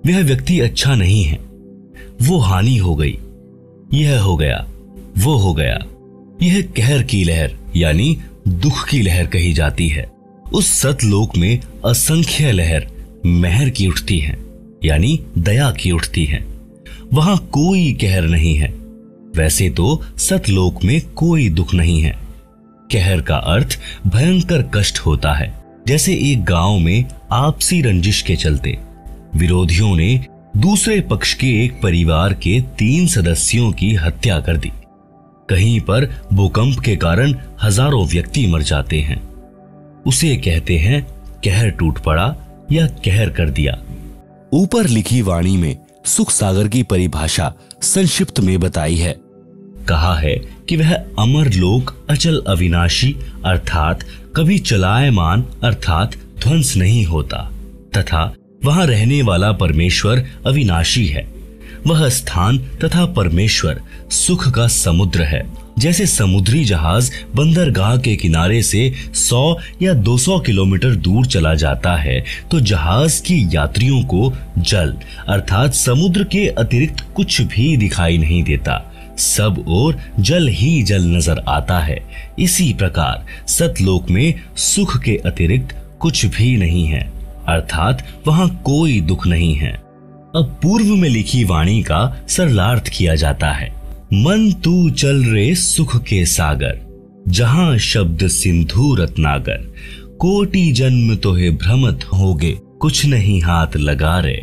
वह व्यक्ति अच्छा नहीं है, वो हानि हो गई, यह हो गया, वो हो गया। यह कहर की लहर यानी दुख की लहर कही जाती है। उस सतलोक में असंख्य लहर मेहर की उठती हैं, यानी दया की उठती हैं। वहां कोई कहर नहीं है। वैसे तो सतलोक में कोई दुख नहीं है। कहर का अर्थ भयंकर कष्ट होता है। जैसे एक गांव में आपसी रंजिश के चलते विरोधियों ने दूसरे पक्ष के एक परिवार के 3 सदस्यों की हत्या कर दी। कहीं पर भूकंप के कारण हजारों व्यक्ति मर जाते हैं। उसे कहते हैं कहर टूट पड़ा या कहर कर दिया। ऊपर लिखी वाणी में सुख सागर की परिभाषा संक्षिप्त में बताई है। कहा है कि वह अमर लोक अचल अविनाशी अर्थात कभी चलायमान अर्थात ध्वंस नहीं होता तथा वहां रहने वाला परमेश्वर अविनाशी है। वह स्थान तथा परमेश्वर सुख का समुद्र है। जैसे समुद्री जहाज बंदरगाह के किनारे से 100 या 200 किलोमीटर दूर चला जाता है तो जहाज के यात्रियों को जल अर्थात समुद्र के अतिरिक्त कुछ भी दिखाई नहीं देता, सब ओर जल ही जल नजर आता है। इसी प्रकार सतलोक में सुख के अतिरिक्त कुछ भी नहीं है अर्थात वहां कोई दुख नहीं है। अब पूर्व में लिखी वाणी का सरलार्थ किया जाता है। मन तू चल रे सुख के सागर, जहां शब्द सिंधु रत्नागर, कोटि जन्म तोहे भ्रमत होगे, कुछ नहीं हाथ लगा रे,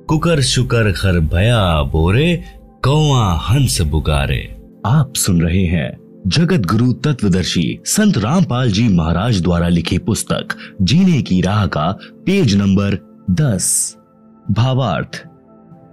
कुकर शुकर खर भया बोरे, कौआ हंस बुगारे। आप सुन रहे हैं जगत गुरु तत्वदर्शी संत रामपाल जी महाराज द्वारा लिखी पुस्तक जीने की राह का पेज नंबर 10। भावार्थ।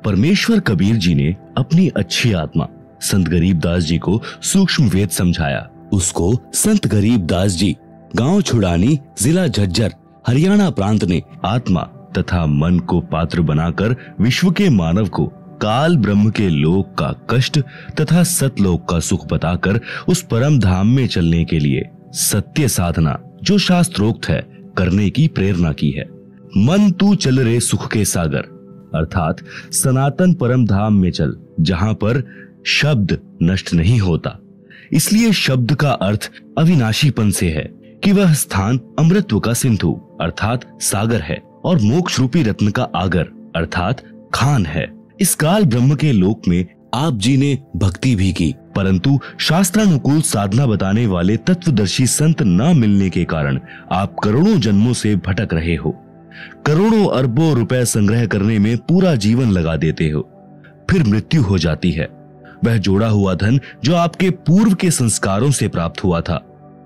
परमेश्वर कबीर जी ने अपनी अच्छी आत्मा संत गरीबदास जी को सूक्ष्म वेद समझाया। उसको संत गरीबदास जी गांव छुड़ानी जिला झज्जर हरियाणा प्रांत ने आत्मा तथा मन को पात्र बनाकर विश्व के मानव को काल ब्रह्म के लोक का कष्ट तथा सतलोक का सुख बताकर उस परम धाम में चलने के लिए सत्य साधना जो शास्त्रोक्त है करने की प्रेरणा की है। मन तू चल रे सुख के सागर अर्थात सनातन परम धाम में चल जहां पर शब्द नष्ट नहीं होता। इसलिए शब्द का अर्थ अविनाशीपन से है कि वह स्थान अमृतत्व का सिंधु अर्थात सागर है और मोक्ष रूपी रत्न का आगर अर्थात खान है। इस काल ब्रह्म के लोक में आप जी ने भक्ति भी की, परंतु शास्त्रानुकूल साधना बताने वाले तत्वदर्शी संत न मिलने के कारण आप करोड़ों जन्मों से भटक रहे हो। करोड़ों अरबों रुपए संग्रह करने में पूरा जीवन लगा देते हो, फिर मृत्यु हो जाती है। वह जोड़ा हुआ धन जो आपके पूर्व के संस्कारों से प्राप्त हुआ था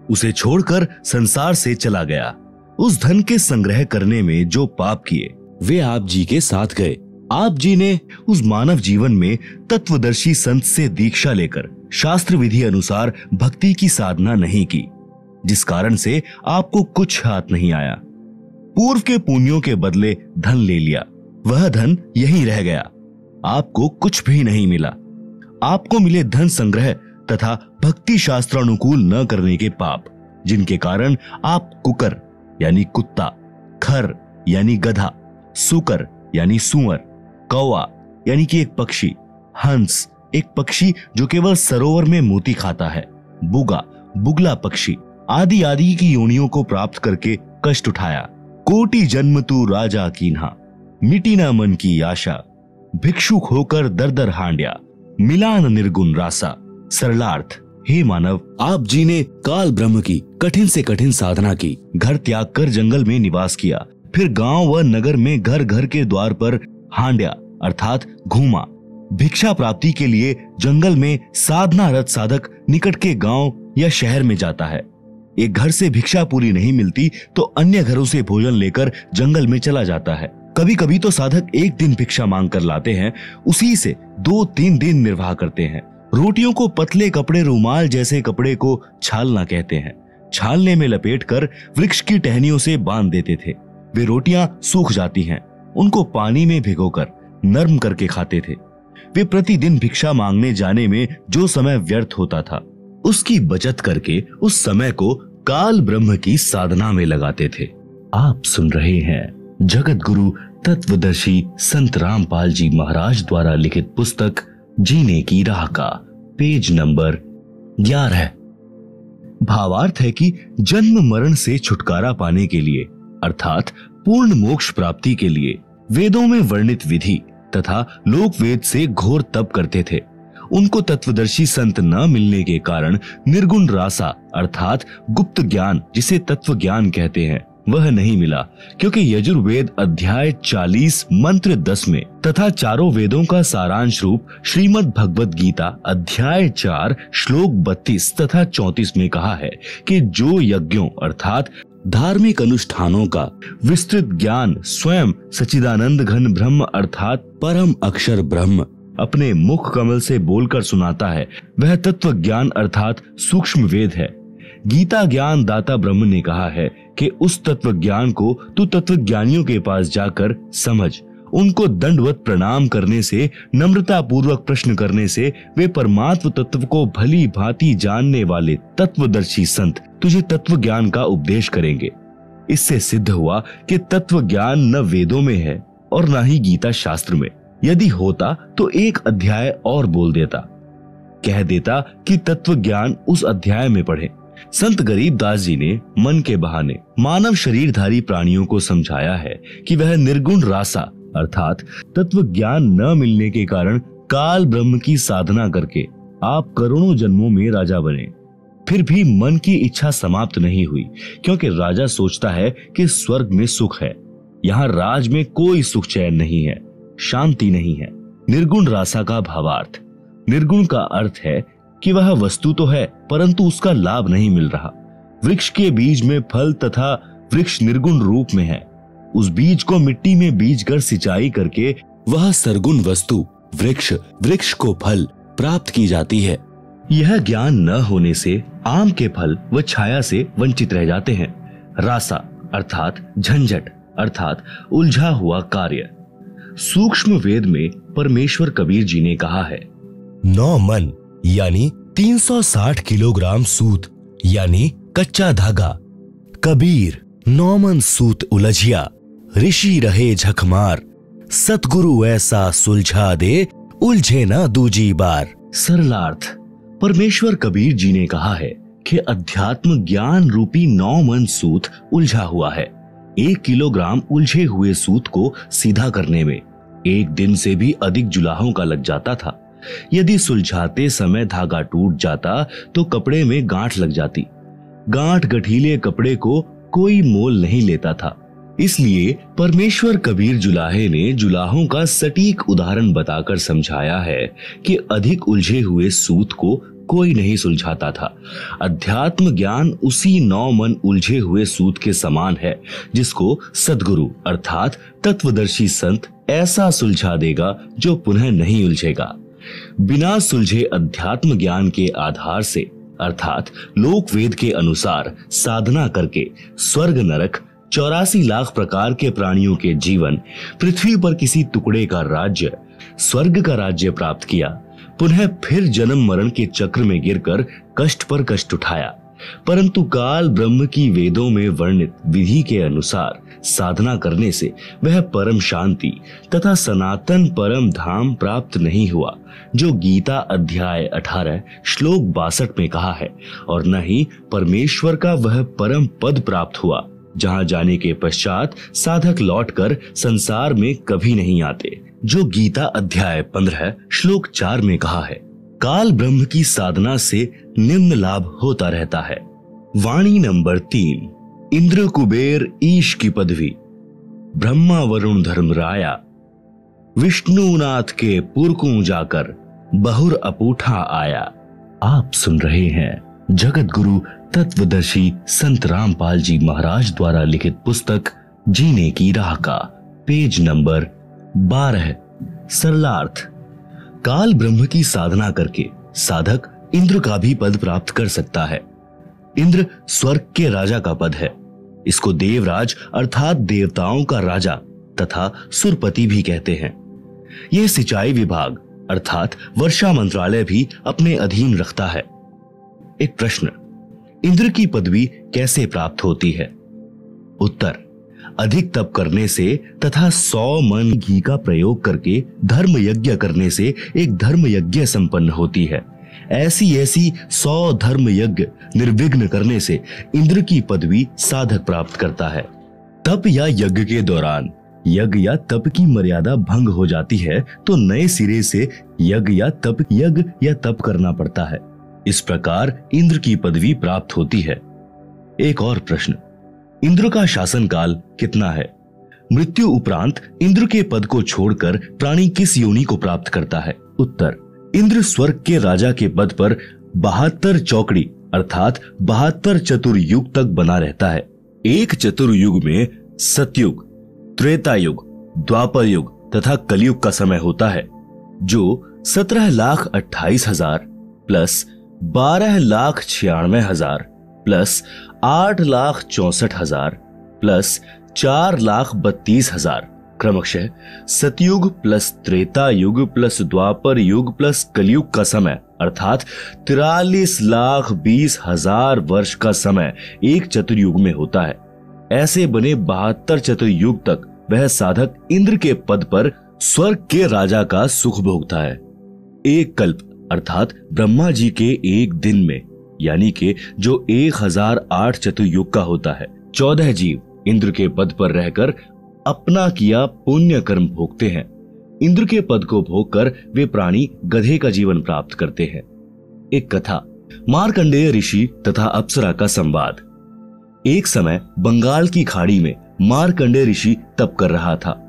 उसे छोड़कर संसार से चला गया। उस धन के संग्रह करने में जो पाप किए वे आप जी के साथ गए। आप जी ने उस मानव जीवन में तत्वदर्शी संत से दीक्षा लेकर शास्त्र विधि अनुसार भक्ति की साधना नहीं की, जिस कारण से आपको कुछ हाथ नहीं आया। पूर्व के पुण्यों के बदले धन ले लिया, वह धन यहीं रह गया, आपको कुछ भी नहीं मिला। आपको मिले धन संग्रह तथा भक्ति शास्त्रानुकूल न करने के पाप, जिनके कारण आप कुकर यानी कुत्ता, खर यानी गधा, सुकर यानी सुअर, कौवा यानी कि एक पक्षी, हंस एक पक्षी जो केवल सरोवर में मोती खाता है, बुगा बुगला पक्षी आदि आदि की योनियों को प्राप्त करके कष्ट उठाया। कोटि जन्म तू राजा कीन्हा, मिटी न मन की आशा, भिक्षुक होकर दर दर हांड्या, मिलान निर्गुण रासा। सरलार्थ। हे मानव, आप जी ने काल ब्रह्म की कठिन से कठिन साधना की, घर त्याग कर जंगल में निवास किया, फिर गांव व नगर में घर घर के द्वार पर हांड्या अर्थात घूमा। भिक्षा प्राप्ति के लिए जंगल में साधना रत साधक निकट के गांव या शहर में जाता है। एक घर से भिक्षा पूरी नहीं मिलती तो अन्य घरों से भोजन लेकर जंगल में चला जाता है। कभी कभी तो साधक एक दिन भिक्षा मांग कर लाते हैं, उसी से 2-3 दिन निर्वाह करते हैं। रोटियों को पतले कपड़े रुमाल जैसे कपड़े को छालना कहते हैं। छालने में लपेटकर वृक्ष की टहनियों से बांध देते थे। वे रोटियां सूख जाती हैं, उनको पानी में भिगोकर नरम करके खाते थे। वे प्रतिदिन भिक्षा मांगने जाने में जो समय व्यर्थ होता था उसकी बचत करके उस समय को काल ब्रह्म की साधना में लगाते थे। आप सुन रहे हैं जगत गुरु तत्वदर्शी संत रामपाल जी महाराज द्वारा लिखित पुस्तक जीने की राह का पेज नंबर 11। भावार्थ है कि जन्म मरण से छुटकारा पाने के लिए अर्थात पूर्ण मोक्ष प्राप्ति के लिए वेदों में वर्णित विधि तथा लोक वेद से घोर तप करते थे। उनको तत्वदर्शी संत न मिलने के कारण निर्गुण रासा अर्थात गुप्त ज्ञान जिसे तत्व ज्ञान कहते हैं वह नहीं मिला, क्योंकि यजुर्वेद अध्याय 40 मंत्र 10 में तथा चारों वेदों का सारांश रूप श्रीमद् भगवद गीता अध्याय 4 श्लोक 32 तथा 34 में कहा है कि जो यज्ञों अर्थात धार्मिक अनुष्ठानों का विस्तृत ज्ञान स्वयं सच्चिदानंद घन ब्रह्म अर्थात परम अक्षर ब्रह्म अपने मुख कमल से बोलकर सुनाता है वह तत्व ज्ञान अर्थात सूक्ष्म वेद है। गीता ज्ञान दाता ब्रह्म ने कहा है कि उस तत्व ज्ञान को तू तत्वज्ञानियों के पास जाकर समझ। उनको दंडवत प्रणाम करने से, नम्रता पूर्वक प्रश्न करने से वे परमात्म तत्व को भली भांति जानने वाले तत्वदर्शी संत तुझे तत्व ज्ञान का उपदेश करेंगे। इससे सिद्ध हुआ कि तत्व ज्ञान न वेदों में है और न ही गीता शास्त्र में। यदि होता तो एक अध्याय और बोल देता, कह देता कि तत्व ज्ञान उस अध्याय में पढ़े। संत गरीबदास जी ने मन के बहाने मानव शरीरधारी प्राणियों को समझाया है कि वह निर्गुण रासा अर्थात तत्व ज्ञान न मिलने के कारण काल ब्रह्म की साधना करके आप करोड़ों जन्मों में राजा बने। फिर भी मन की इच्छा समाप्त नहीं हुई, क्योंकि राजा सोचता है कि स्वर्ग में सुख है। यहाँ राज में कोई सुख चैन नहीं है, शांति नहीं है। निर्गुण रासा का भावार्थ, निर्गुण का अर्थ है कि वह वस्तु तो है परंतु उसका लाभ नहीं मिल रहा। वृक्ष के बीज में फल तथा वृक्ष निर्गुण रूप में है। उस बीज को मिट्टी में बीजकर सिंचाई करके वह सरगुण वस्तु वृक्ष को फल प्राप्त की जाती है। यह ज्ञान न होने से आम के फल व छाया से वंचित रह जाते हैं। रासा अर्थात झंझट अर्थात उलझा हुआ कार्य। सूक्ष्म वेद में परमेश्वर कबीर जी ने कहा है, 9 मन यानी 360 किलोग्राम सूत यानी कच्चा धागा। कबीर 9 मन सूत उलझिया, ऋषि रहे झकमार। सतगुरु ऐसा सुलझा दे, उलझे ना दूजी बार। सरलार्थ, परमेश्वर कबीर जी ने कहा है कि अध्यात्म ज्ञान रूपी 9 मन सूत उलझा हुआ है। 1 किलोग्राम उलझे हुए सूत को सीधा करने में 1 दिन से भी अधिक जुलाहों का लग जाता था। यदि सुलझाते समय धागा टूट जाता तो कपड़े में गांठ लग जाती। गांठ गठीले कपड़े को कोई मोल नहीं लेता था। इसलिए परमेश्वर कबीर जुलाहे ने जुलाहों का सटीक उदाहरण बताकर समझाया है कि अधिक उलझे हुए सूत को कोई नहीं सुलझाता था। अध्यात्म ज्ञान उसी 9 मन उलझे हुए सूत के समान है, जिसको सद्गुरु अर्थात तत्वदर्शी संत ऐसा सुलझा देगा जो पुनः नहीं उलझेगा। बिना सुलझे अध्यात्म ज्ञान के आधार से अर्थात लोक वेद के अनुसार साधना करके स्वर्ग नरक 84 लाख प्रकार के प्राणियों के जीवन, पृथ्वी पर किसी टुकड़े का राज्य, स्वर्ग का राज्य प्राप्त किया, पुनः फिर जन्म मरण के चक्र में गिरकर कष्ट पर कष्ट उठाया। परंतु काल ब्रह्म की वेदों में वर्णित विधि के अनुसार साधना करने से वह परम शांति तथा सनातन परम धाम प्राप्त नहीं हुआ, जो गीता अध्याय 18 श्लोक 62 में कहा है, और न ही परमेश्वर का वह परम पद प्राप्त हुआ, जहां जाने के पश्चात साधक लौटकर संसार में कभी नहीं आते, जो गीता अध्याय 15 श्लोक 4 में कहा है। काल ब्रह्म की साधना से निम्न लाभ होता रहता है। वाणी नंबर 3, इंद्र कुबेर ईश की पदवी, ब्रह्मा वरुण धर्मराया, विष्णुनाथ के पुरकू जाकर बहुर अपूठा आया। आप सुन रहे हैं जगत गुरु तत्वदर्शी संत रामपाल जी महाराज द्वारा लिखित पुस्तक जीने की राह का पेज नंबर 12। सरलार्थ, काल ब्रह्म की साधना करके साधक इंद्र का भी पद प्राप्त कर सकता है। इंद्र स्वर्ग के राजा का पद है। इसको देवराज अर्थात देवताओं का राजा तथा सुरपति भी कहते हैं। यह सिंचाई विभाग अर्थात वर्षा मंत्रालय भी अपने अधीन रखता है। एक प्रश्न, इंद्र की पदवी कैसे प्राप्त होती है? उत्तर, अधिक तप करने से तथा 100 मन घी का प्रयोग करके धर्म यज्ञ करने से एक धर्म यज्ञ संपन्न होती है। ऐसी 100 धर्म यज्ञ निर्विघ्न करने से इंद्र की पदवी साधक प्राप्त करता है। तप या यज्ञ के दौरान यज्ञ या तप की मर्यादा भंग हो जाती है तो नए सिरे से यज्ञ या तप करना पड़ता है। इस प्रकार इंद्र की पदवी प्राप्त होती है। एक और प्रश्न, इंद्र का शासन काल कितना है? मृत्यु उपरांत इंद्र के पद को छोड़कर प्राणी किस योनि को प्राप्त करता है? उत्तर, इंद्र स्वर्ग के राजा के पद पर 72 चौकड़ी अर्थात 72 चतुर्युग तक बना रहता है। एक चतुर्युग में सतयुग, त्रेता युग, द्वापर युग तथा कलयुग का समय होता है। जो 17,28,000 प्लस 12,96,000 प्लस 8,64,000 प्लस 4,32,000 क्रमशः सतयुग प्लस त्रेता युग प्लस द्वापर युग प्लस कलयुग का समय अर्थात 43,20,000 वर्ष का समय एक चतुर्युग में होता है। ऐसे बने 72 चतुर्युग तक वह साधक इंद्र के पद पर स्वर्ग के राजा का सुख भोगता है। एक कल्प अर्थात ब्रह्मा जी के एक दिन में यानी कि जो 1008 चतुर्युग का होता है 14 जीव इंद्र के पद पर रहकर अपना किया पुण्य कर्म भोगते हैं। इंद्र के पद को भोगकर वे प्राणी गधे का जीवन प्राप्त करते हैं। एक कथा, मार्कंडेय ऋषि तथा अप्सरा का संवाद। एक समय बंगाल की खाड़ी में मार्कंडेय ऋषि तप कर रहा था।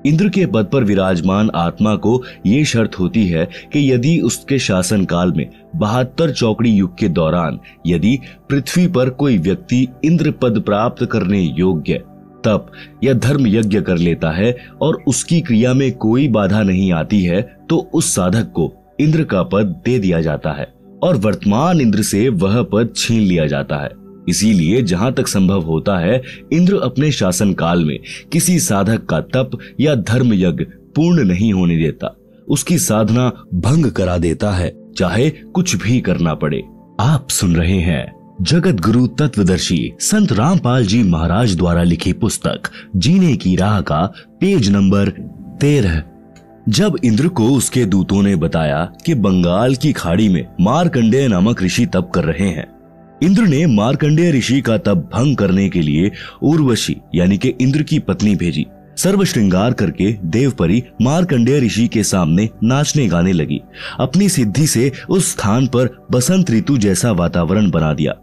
इंद्र के पद पर विराजमान आत्मा को ये शर्त होती है कि यदि उसके शासन काल में 72 चौकड़ी युग के दौरान यदि पृथ्वी पर कोई व्यक्ति इंद्र पद प्राप्त करने योग्य तप या धर्म यज्ञ कर लेता है और उसकी क्रिया में कोई बाधा नहीं आती है तो उस साधक को इंद्र का पद दे दिया जाता है और वर्तमान इंद्र से वह पद छीन लिया जाता है। इसीलिए जहां तक संभव होता है इंद्र अपने शासन काल में किसी साधक का तप या धर्म यज्ञ पूर्ण नहीं होने देता, उसकी साधना भंग करा देता है, चाहे कुछ भी करना पड़े। आप सुन रहे हैं जगत गुरु तत्वदर्शी संत रामपाल जी महाराज द्वारा लिखी पुस्तक जीने की राह का पेज नंबर 13। जब इंद्र को उसके दूतों ने बताया कि बंगाल की खाड़ी में मार्कंडेय नामक ऋषि तप कर रहे हैं, इंद्र ने मार्कंडेय ऋषि का तप भंग करने के लिए उर्वशी यानी कि इंद्र की पत्नी भेजी। सर्व श्रृंगार करके देवपरी मार्कंडेय ऋषि के सामने नाचने गाने लगी। अपनी सिद्धि से उस स्थान पर बसंत ऋतु जैसा वातावरण बना दिया।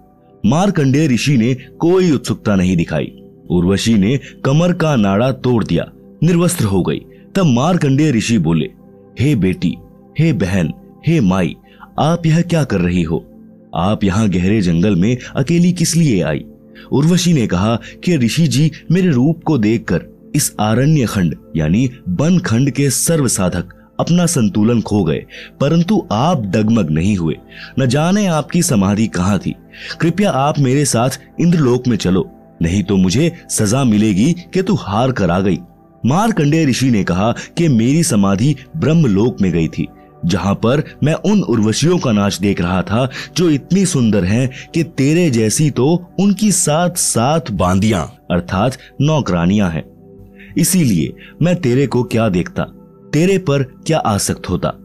मार्कंडेय ऋषि ने कोई उत्सुकता नहीं दिखाई। उर्वशी ने कमर का नाड़ा तोड़ दिया, निर्वस्त्र हो गई। तब मार्कंडेय ऋषि बोले, हे बेटी, हे बहन, हे माई, आप यह क्या कर रही हो? आप यहाँ गहरे जंगल में अकेली किस लिए आई? उर्वशी ने कहा कि ऋषि जी मेरे रूप को देखकर इस आरण्य खंड यानी वन खंड के सर्व साधक अपना संतुलन खो गए, परंतु आप डगमग नहीं हुए। न जाने आपकी समाधि कहाँ थी। कृपया आप मेरे साथ इंद्रलोक में चलो, नहीं तो मुझे सजा मिलेगी कि तू हार कर आ गई। मार्कंडेय ऋषि ने कहा कि मेरी समाधि ब्रह्मलोक में गई थी, जहां पर मैं उन उर्वशियों का नाच देख रहा था जो इतनी सुंदर हैं कि तेरे जैसी तो उनकी 7 बांदियां अर्थात नौकरानियां हैं। इसीलिए मैं तेरे को क्या देखता, तेरे पर क्या आसक्त होता।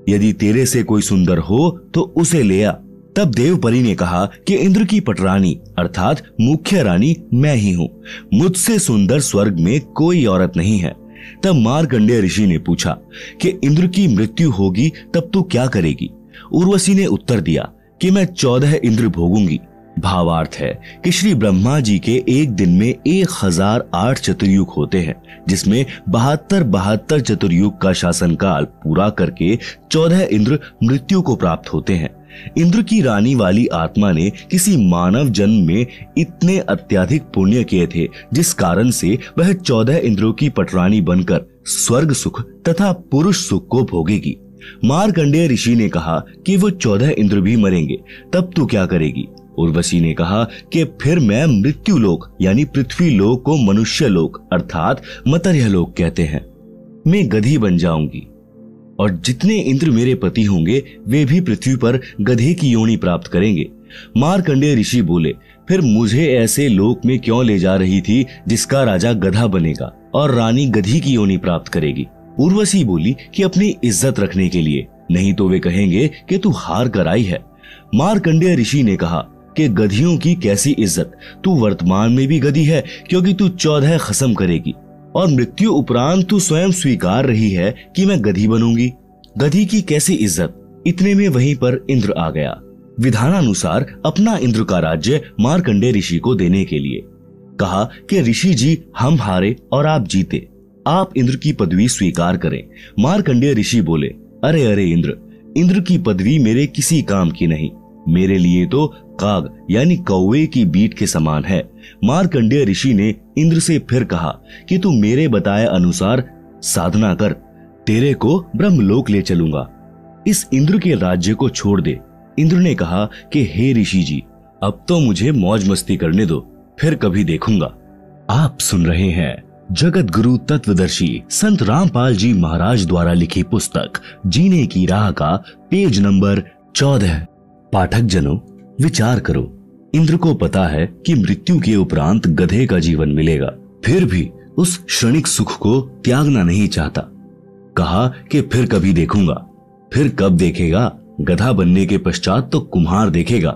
यदि तेरे से कोई सुंदर हो तो उसे ले आ। तब देवपरी ने कहा कि इंद्र की पटरानी अर्थात मुख्य रानी मैं ही हूँ, मुझसे सुंदर स्वर्ग में कोई औरत नहीं है। तब मार्कंडेय ऋषि ने पूछा कि इंद्र की मृत्यु होगी तब तू क्या करेगी? उर्वशी ने उत्तर दिया कि मैं 14 इंद्र भोगूंगी। भावार्थ है कि श्री ब्रह्मा जी के एक दिन में 1008 चतुर्युग होते हैं, जिसमें 72 चतुर्युग का शासन काल पूरा करके 14 इंद्र मृत्यु को प्राप्त होते हैं। इंद्र की रानी वाली आत्मा ने किसी मानव जन्म में इतने अत्यधिक पुण्य किए थे, जिस कारण से वह 14 इंद्रों की पटरानी बनकर स्वर्ग सुख तथा पुरुष सुख को भोगेगी। मार्कंडेय ऋषि ने कहा कि वो 14 इंद्र भी मरेंगे, तब तू क्या करेगी? उर्वशी ने कहा कि फिर मैं मृत्यु लोक यानी पृथ्वी लोक को मनुष्य लोक अर्थात मर्त्य लोक कहते हैं, मैं गधी बन जाऊंगी और जितने इंद्र मेरे पति होंगे वे भी पृथ्वी पर गधे की योनि प्राप्त करेंगे। मार्कंडेय ऋषि बोले, फिर मुझे ऐसे लोक में क्यों ले जा रही थी जिसका राजा गधा बनेगा और रानी गधी की योनि प्राप्त करेगी? उर्वशी बोली कि अपनी इज्जत रखने के लिए, नहीं तो वे कहेंगे कि तू हार कर आई है। मार्कंडेय ऋषि ने कहा कि गधियों की कैसी इज्जत, तू वर्तमान में भी गधी है क्योंकि तू 14 खसम करेगी और मृत्यु उपरांत तू स्वयं स्वीकार रही है कि मैं गधी बनूंगी। गधी की कैसी इज्जत? इतने में वहीं पर इंद्र आ गया, विधानानुसार अपना इंद्र का राज्य मार्कंडेय ऋषि को देने के लिए। कहा कि ऋषि जी हम हारे और आप जीते, आप इंद्र की पदवी स्वीकार करें। मार्कंडेय ऋषि बोले, अरे अरे इंद्र की पदवी मेरे किसी काम की नहीं, मेरे लिए तो काग यानी कौवे की बीट के समान है। मार्कंडेय ऋषि ने इंद्र से फिर कहा कि तू मेरे बताए अनुसार साधना कर, तेरे को ब्रह्मलोक ले चलूंगा। इस इंद्र के राज्य को छोड़ दे। इंद्र ने कहा कि हे ऋषि जी, अब तो मुझे मौज मस्ती करने दो, फिर कभी देखूंगा। आप सुन रहे हैं जगत गुरु तत्वदर्शी संत रामपाल जी महाराज द्वारा लिखी पुस्तक जीने की राह का पेज नंबर 14। पाठक जनों, विचार करो, इंद्र को पता है कि मृत्यु के उपरांत गधे का जीवन मिलेगा, फिर भी उस क्षणिक सुख को त्यागना नहीं चाहता। कहा कि फिर कभी देखूंगा। फिर कब देखेगा? गधा बनने के पश्चात तो कुम्हार देखेगा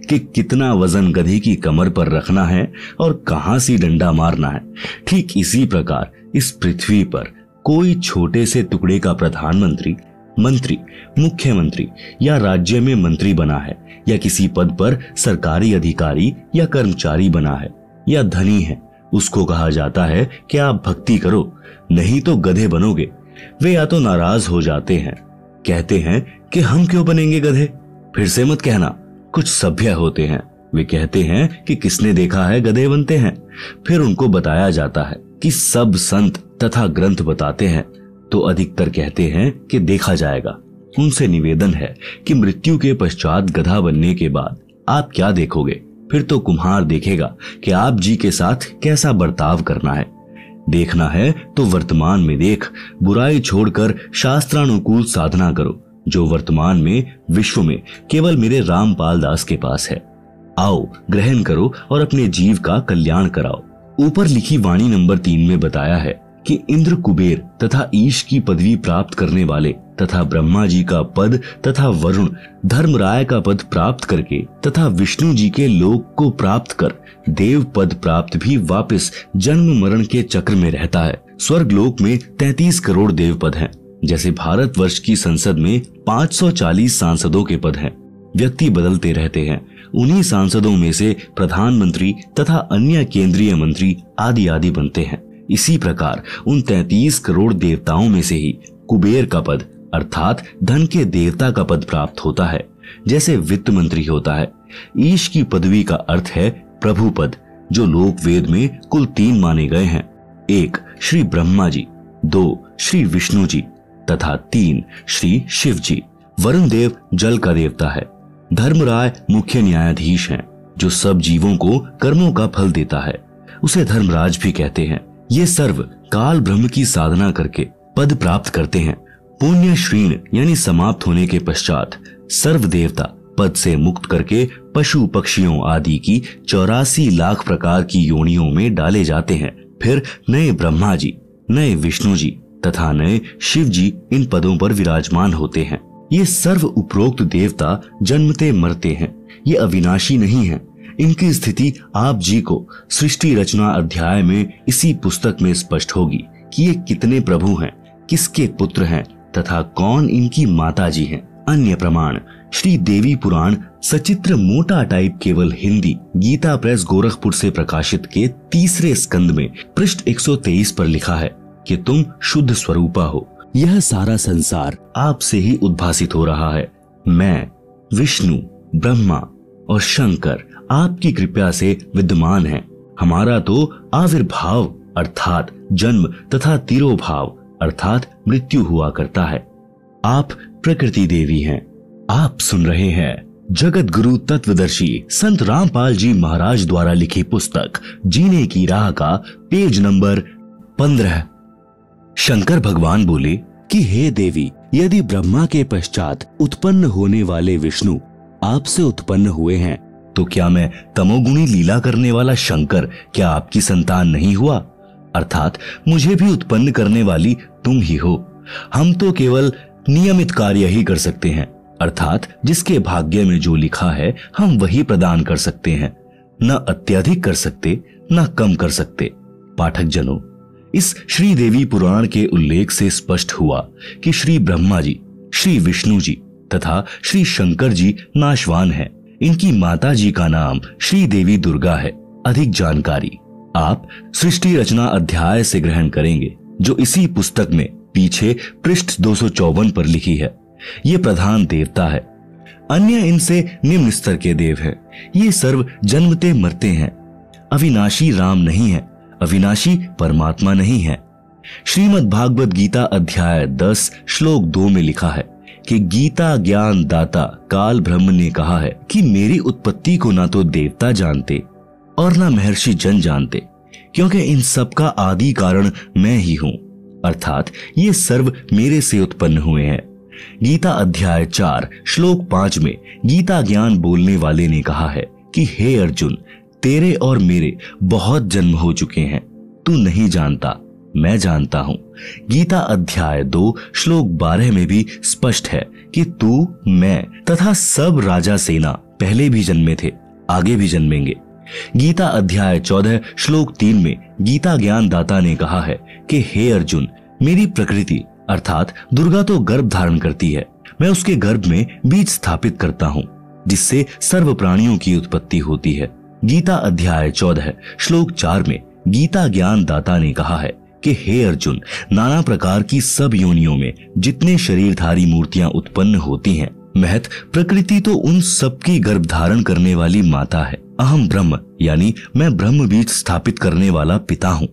कि कितना वजन गधे की कमर पर रखना है और कहां से डंडा मारना है। ठीक इसी प्रकार इस पृथ्वी पर कोई छोटे से टुकड़े का प्रधानमंत्री, मंत्री, मुख्यमंत्री या राज्य में मंत्री बना है, या किसी पद पर सरकारी अधिकारी या कर्मचारी बना है, या धनी है, उसको कहा जाता है कि आप भक्ति करो, नहीं तो गधे बनोगे। वे या तो नाराज हो जाते हैं, कहते हैं कि हम क्यों बनेंगे गधे। फिर से मत कहना। कुछ सभ्य होते हैं, वे कहते हैं कि किसने देखा है गधे बनते हैं। फिर उनको बताया जाता है कि सब संत तथा ग्रंथ बताते हैं, तो अधिकतर कहते हैं कि देखा जाएगा। उनसे निवेदन है कि मृत्यु के पश्चात गधा बनने के बाद आप क्या देखोगे? फिर तो कुम्हार देखेगा कि आप जी के साथ कैसा बर्ताव करना है। देखना है तो वर्तमान में देख, बुराई छोड़कर शास्त्रानुकूल साधना करो, जो वर्तमान में विश्व में केवल मेरे रामपाल दास के पास है। आओ ग्रहण करो और अपने जीव का कल्याण कराओ। ऊपर लिखी वाणी नंबर 3 में बताया है कि इंद्र, कुबेर तथा ईश की पदवी प्राप्त करने वाले तथा ब्रह्मा जी का पद तथा वरुण, धर्मराय का पद प्राप्त करके तथा विष्णु जी के लोक को प्राप्त कर देव पद प्राप्त भी वापस जन्म मरण के चक्र में रहता है। स्वर्ग लोक में 33 करोड़ देव पद हैं। जैसे भारतवर्ष की संसद में 540 सांसदों के पद हैं। व्यक्ति बदलते रहते हैं। उन्हीं सांसदों में से प्रधानमंत्री तथा अन्य केंद्रीय मंत्री आदि आदि बनते हैं। इसी प्रकार उन 33 करोड़ देवताओं में से ही कुबेर का पद अर्थात धन के देवता का पद प्राप्त होता है, जैसे वित्त मंत्री होता है। ईश की पदवी का अर्थ है प्रभु पद, जो लोक वेद में कुल 3 माने गए हैं। 1 श्री ब्रह्मा जी, 2 श्री विष्णु जी तथा 3 श्री शिव जी। वरुण देव जल का देवता है। धर्मराय मुख्य न्यायाधीश हैं, जो सब जीवों को कर्मों का फल देता है। उसे धर्मराज भी कहते हैं। ये सर्व काल ब्रह्म की साधना करके पद प्राप्त करते हैं। पुण्य श्रीण यानी समाप्त होने के पश्चात सर्व देवता पद से मुक्त करके पशु पक्षियों आदि की 84 लाख प्रकार की योनियों में डाले जाते हैं। फिर नए ब्रह्मा जी, नए विष्णु जी तथा नए शिव जी इन पदों पर विराजमान होते हैं। ये सर्व उपरोक्त देवता जन्मते मरते हैं। ये अविनाशी नहीं है। इनकी स्थिति आप जी को सृष्टि रचना अध्याय में इसी पुस्तक में स्पष्ट होगी कि ये कितने प्रभु हैं, किसके पुत्र हैं तथा कौन इनकी माता जी हैं। अन्य प्रमाण श्री देवी पुराण सचित्र मोटा टाइप केवल हिंदी गीता प्रेस गोरखपुर से प्रकाशित के 3रे स्कंद में पृष्ठ 123 पर लिखा है कि तुम शुद्ध स्वरूपा हो। यह सारा संसार आपसे ही उद्भासित हो रहा है। मैं, विष्णु, ब्रह्मा और शंकर आपकी कृपा से विद्यमान हैं। हमारा तो आविर्भाव अर्थात जन्म तथा तिरोभाव अर्थात मृत्यु हुआ करता है। आप प्रकृति देवी हैं। आप सुन रहे हैं जगत गुरु तत्वदर्शी संत रामपाल जी महाराज द्वारा लिखी पुस्तक जीने की राह का पेज नंबर 15। शंकर भगवान बोले कि हे देवी, यदि ब्रह्मा के पश्चात उत्पन्न होने वाले विष्णु आपसे उत्पन्न हुए हैं, तो क्या मैं तमोगुणी लीला करने वाला शंकर क्या आपकी संतान नहीं हुआ? अर्थात मुझे भी उत्पन्न करने वाली तुम ही हो। हम तो केवल नियमित कार्य ही कर सकते हैं, अर्थात जिसके भाग्य में जो लिखा है हम वही प्रदान कर सकते हैं। न अत्यधिक कर सकते न कम कर सकते। पाठक जनों, इस श्री देवी पुराण के उल्लेख से स्पष्ट हुआ कि श्री ब्रह्मा जी, श्री विष्णु जी तथा श्री शंकर जी नाशवान हैं। इनकी माता जी का नाम श्री देवी दुर्गा है। अधिक जानकारी आप सृष्टि रचना अध्याय से ग्रहण करेंगे, जो इसी पुस्तक में पीछे पृष्ठ 254 पर लिखी है। ये प्रधान देवता है। अन्य इनसे निम्न स्तर के देव हैं। ये सर्व जन्मते मरते हैं। अविनाशी राम नहीं है, अविनाशी परमात्मा नहीं है। श्रीमद् भागवत गीता अध्याय 10 श्लोक 2 में लिखा है कि गीता ज्ञान दाता काल ब्रह्म ने कहा है कि मेरी उत्पत्ति को ना तो देवता जानते और ना महर्षि जन जानते, क्योंकि इन सब का आदि कारण मैं ही हूं, अर्थात ये सर्व मेरे से उत्पन्न हुए हैं। गीता अध्याय 4 श्लोक 5 में गीता ज्ञान बोलने वाले ने कहा है कि हे अर्जुन, तेरे और मेरे बहुत जन्म हो चुके हैं, तू नहीं जानता, मैं जानता हूं। गीता अध्याय 2 श्लोक 12 में भी स्पष्ट है कि तू, मैं तथा सब राजा सेना पहले भी जन्मे थे, आगे भी जन्मेंगे। गीता अध्याय 14 श्लोक 3 में गीता ज्ञान दाता ने कहा है कि हे अर्जुन, मेरी प्रकृति अर्थात दुर्गा तो गर्भ धारण करती है, मैं उसके गर्भ में बीज स्थापित करता हूं, जिससे सर्व प्राणियों की उत्पत्ति होती है। गीता अध्याय 14 श्लोक 4 में गीता ज्ञान दाता ने कहा है कि हे अर्जुन, नाना प्रकार की सब योनियों में जितने शरीरधारी मूर्तियां उत्पन्न होती हैं, महत प्रकृति तो उन सब की गर्भ धारण करने वाली माता है। अहम ब्रह्म यानी मैं ब्रह्म बीज स्थापित करने वाला पिता हूं।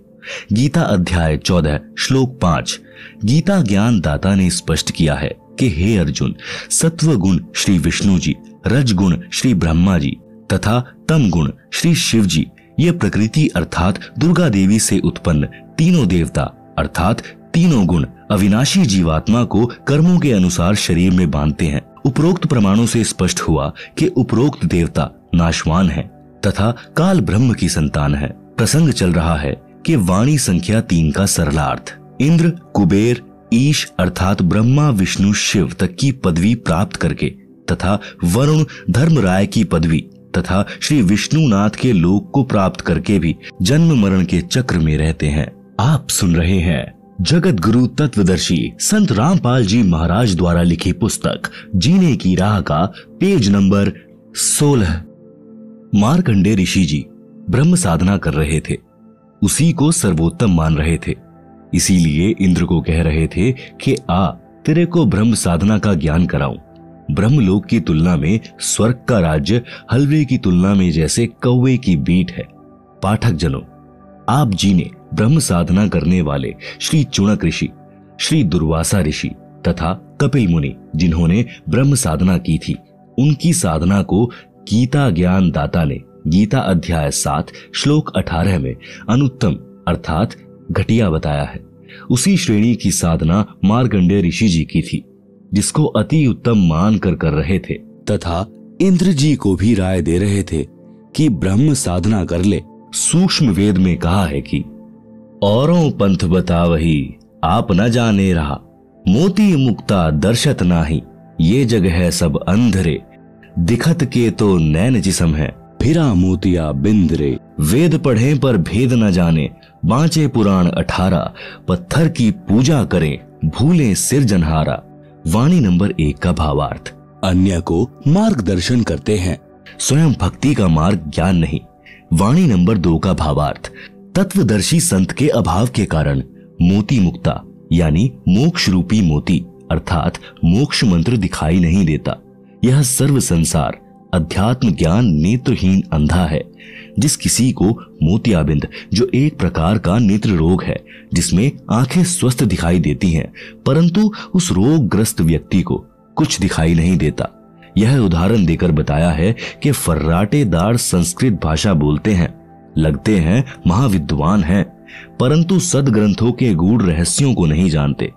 गीता अध्याय 14 श्लोक 5 गीता ज्ञान दाता ने स्पष्ट किया है कि हे अर्जुन, सत्व गुण श्री विष्णु जी, रज गुण श्री ब्रह्मा जी तथा तम गुण श्री शिव जी, ये प्रकृति अर्थात दुर्गा देवी से उत्पन्न तीनों देवता अर्थात तीनों गुण अविनाशी जीवात्मा को कर्मों के अनुसार शरीर में बांधते हैं। उपरोक्त प्रमाणों से स्पष्ट हुआ कि उपरोक्त देवता नाशवान है तथा काल ब्रह्म की संतान है। प्रसंग चल रहा है कि वाणी संख्या 3 का सरलार्थ इंद्र, कुबेर, ईश अर्थात ब्रह्मा विष्णु शिव तक की पदवी प्राप्त करके तथा वरुण धर्मराय की पदवी तथा श्री विष्णुनाथ के लोक को प्राप्त करके भी जन्म मरण के चक्र में रहते हैं। आप सुन रहे हैं जगत गुरु तत्वदर्शी संत रामपाल जी महाराज द्वारा लिखी पुस्तक जीने की राह का पेज नंबर 16। मार्कंडेय ऋषि जी ब्रह्म साधना कर रहे थे, उसी को सर्वोत्तम मान रहे थे, इसीलिए इंद्र को कह रहे थे कि आ तेरे को ब्रह्म साधना का ज्ञान कराऊं। ब्रह्मलोक की तुलना में स्वर्ग का राज्य हलवे की तुलना में जैसे कौवे की बीट है। पाठक जनों, आप जी ने ब्रह्म साधना करने वाले श्री चुणक ऋषि, श्री दुर्वासा ऋषि तथा कपिल मुनि जिन्होंने ब्रह्म साधना की थी, उनकी साधना को गीता ज्ञान दाता ने गीता अध्याय 7 श्लोक 18 में अनुत्तम अर्थात घटिया बताया है। उसी श्रेणी की साधना मार्कंडेय ऋषि जी की थी, जिसको अति उत्तम मान कर रहे थे तथा इंद्र जी को भी राय दे रहे थे कि ब्रह्म साधना कर ले। सूक्ष्म वेद में कहा है कि औरों पंथ बतावही आप न जाने रहा, मोती मुक्ता दर्शत नाही, ये जग है सब अंधरे, दिखत के तो नैन जिसम है, फिरा मोतिया बिंदरे। वेद पढ़े पर भेद न जाने, बांचे पुराण 18, पत्थर की पूजा करें भूले सिरजनहारा। वाणी नंबर 1 का भावार्थ अन्य को मार्गदर्शन करते हैं, स्वयं भक्ति का मार्ग ज्ञान नहीं। वाणी नंबर 2 का भावार्थ तत्वदर्शी संत के अभाव के कारण मोती मुक्ता यानी मोक्ष रूपी मोती अर्थात मोक्ष मंत्र दिखाई नहीं देता। यह सर्व संसार अध्यात्म ज्ञान नेत्रहीन अंधा है। जिस किसी को मोतियाबिंद जो एक प्रकार का नेत्र रोग है, जिसमें आंखें स्वस्थ दिखाई देती हैं, परंतु उस रोगग्रस्त व्यक्ति को कुछ दिखाई नहीं देता। यह उदाहरण देकर बताया है कि फर्राटेदार संस्कृत भाषा बोलते हैं, लगते हैं महाविद्वान हैं, परंतु सदग्रंथों के गूढ़ रहस्यों को नहीं जानते।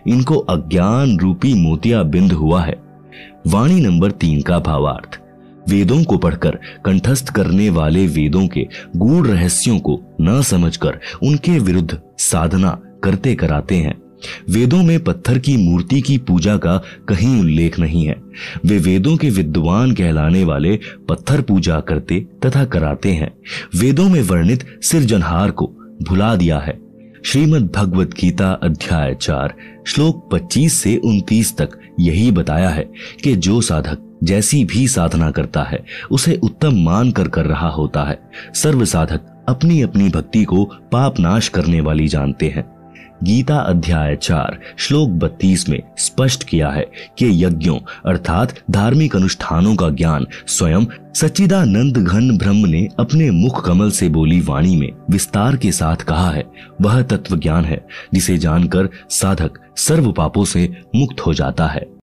इनको अज्ञान रूपी मोतियाबिंद हुआ है। वाणी नंबर 3 का भावार्थ वेदों को पढ़कर कंठस्थ करने वाले वेदों के गूढ़ रहस्यों को न समझकर उनके विरुद्ध साधना करते कराते हैं। वेदों में पत्थर की मूर्ति की पूजा का कहीं उल्लेख नहीं है। वे वेदों के विद्वान कहलाने वाले पत्थर पूजा करते तथा कराते हैं। वेदों में वर्णित सिरजनहार को भुला दिया है। श्रीमद् भगवत गीता अध्याय 4 श्लोक 25 से 29 तक यही बताया है कि जो साधक जैसी भी साधना करता है उसे उत्तम मान कर रहा होता है। सर्व साधक अपनी अपनी भक्ति को पाप नाश करने वाली जानते हैं। गीता अध्याय 4 श्लोक 32 में स्पष्ट किया है कि यज्ञों अर्थात धार्मिक अनुष्ठानों का ज्ञान स्वयं सच्चिदानंद घन ब्रह्म ने अपने मुख कमल से बोली वाणी में विस्तार के साथ कहा है। वह तत्व ज्ञान है जिसे जानकर साधक सर्व पापों से मुक्त हो जाता है।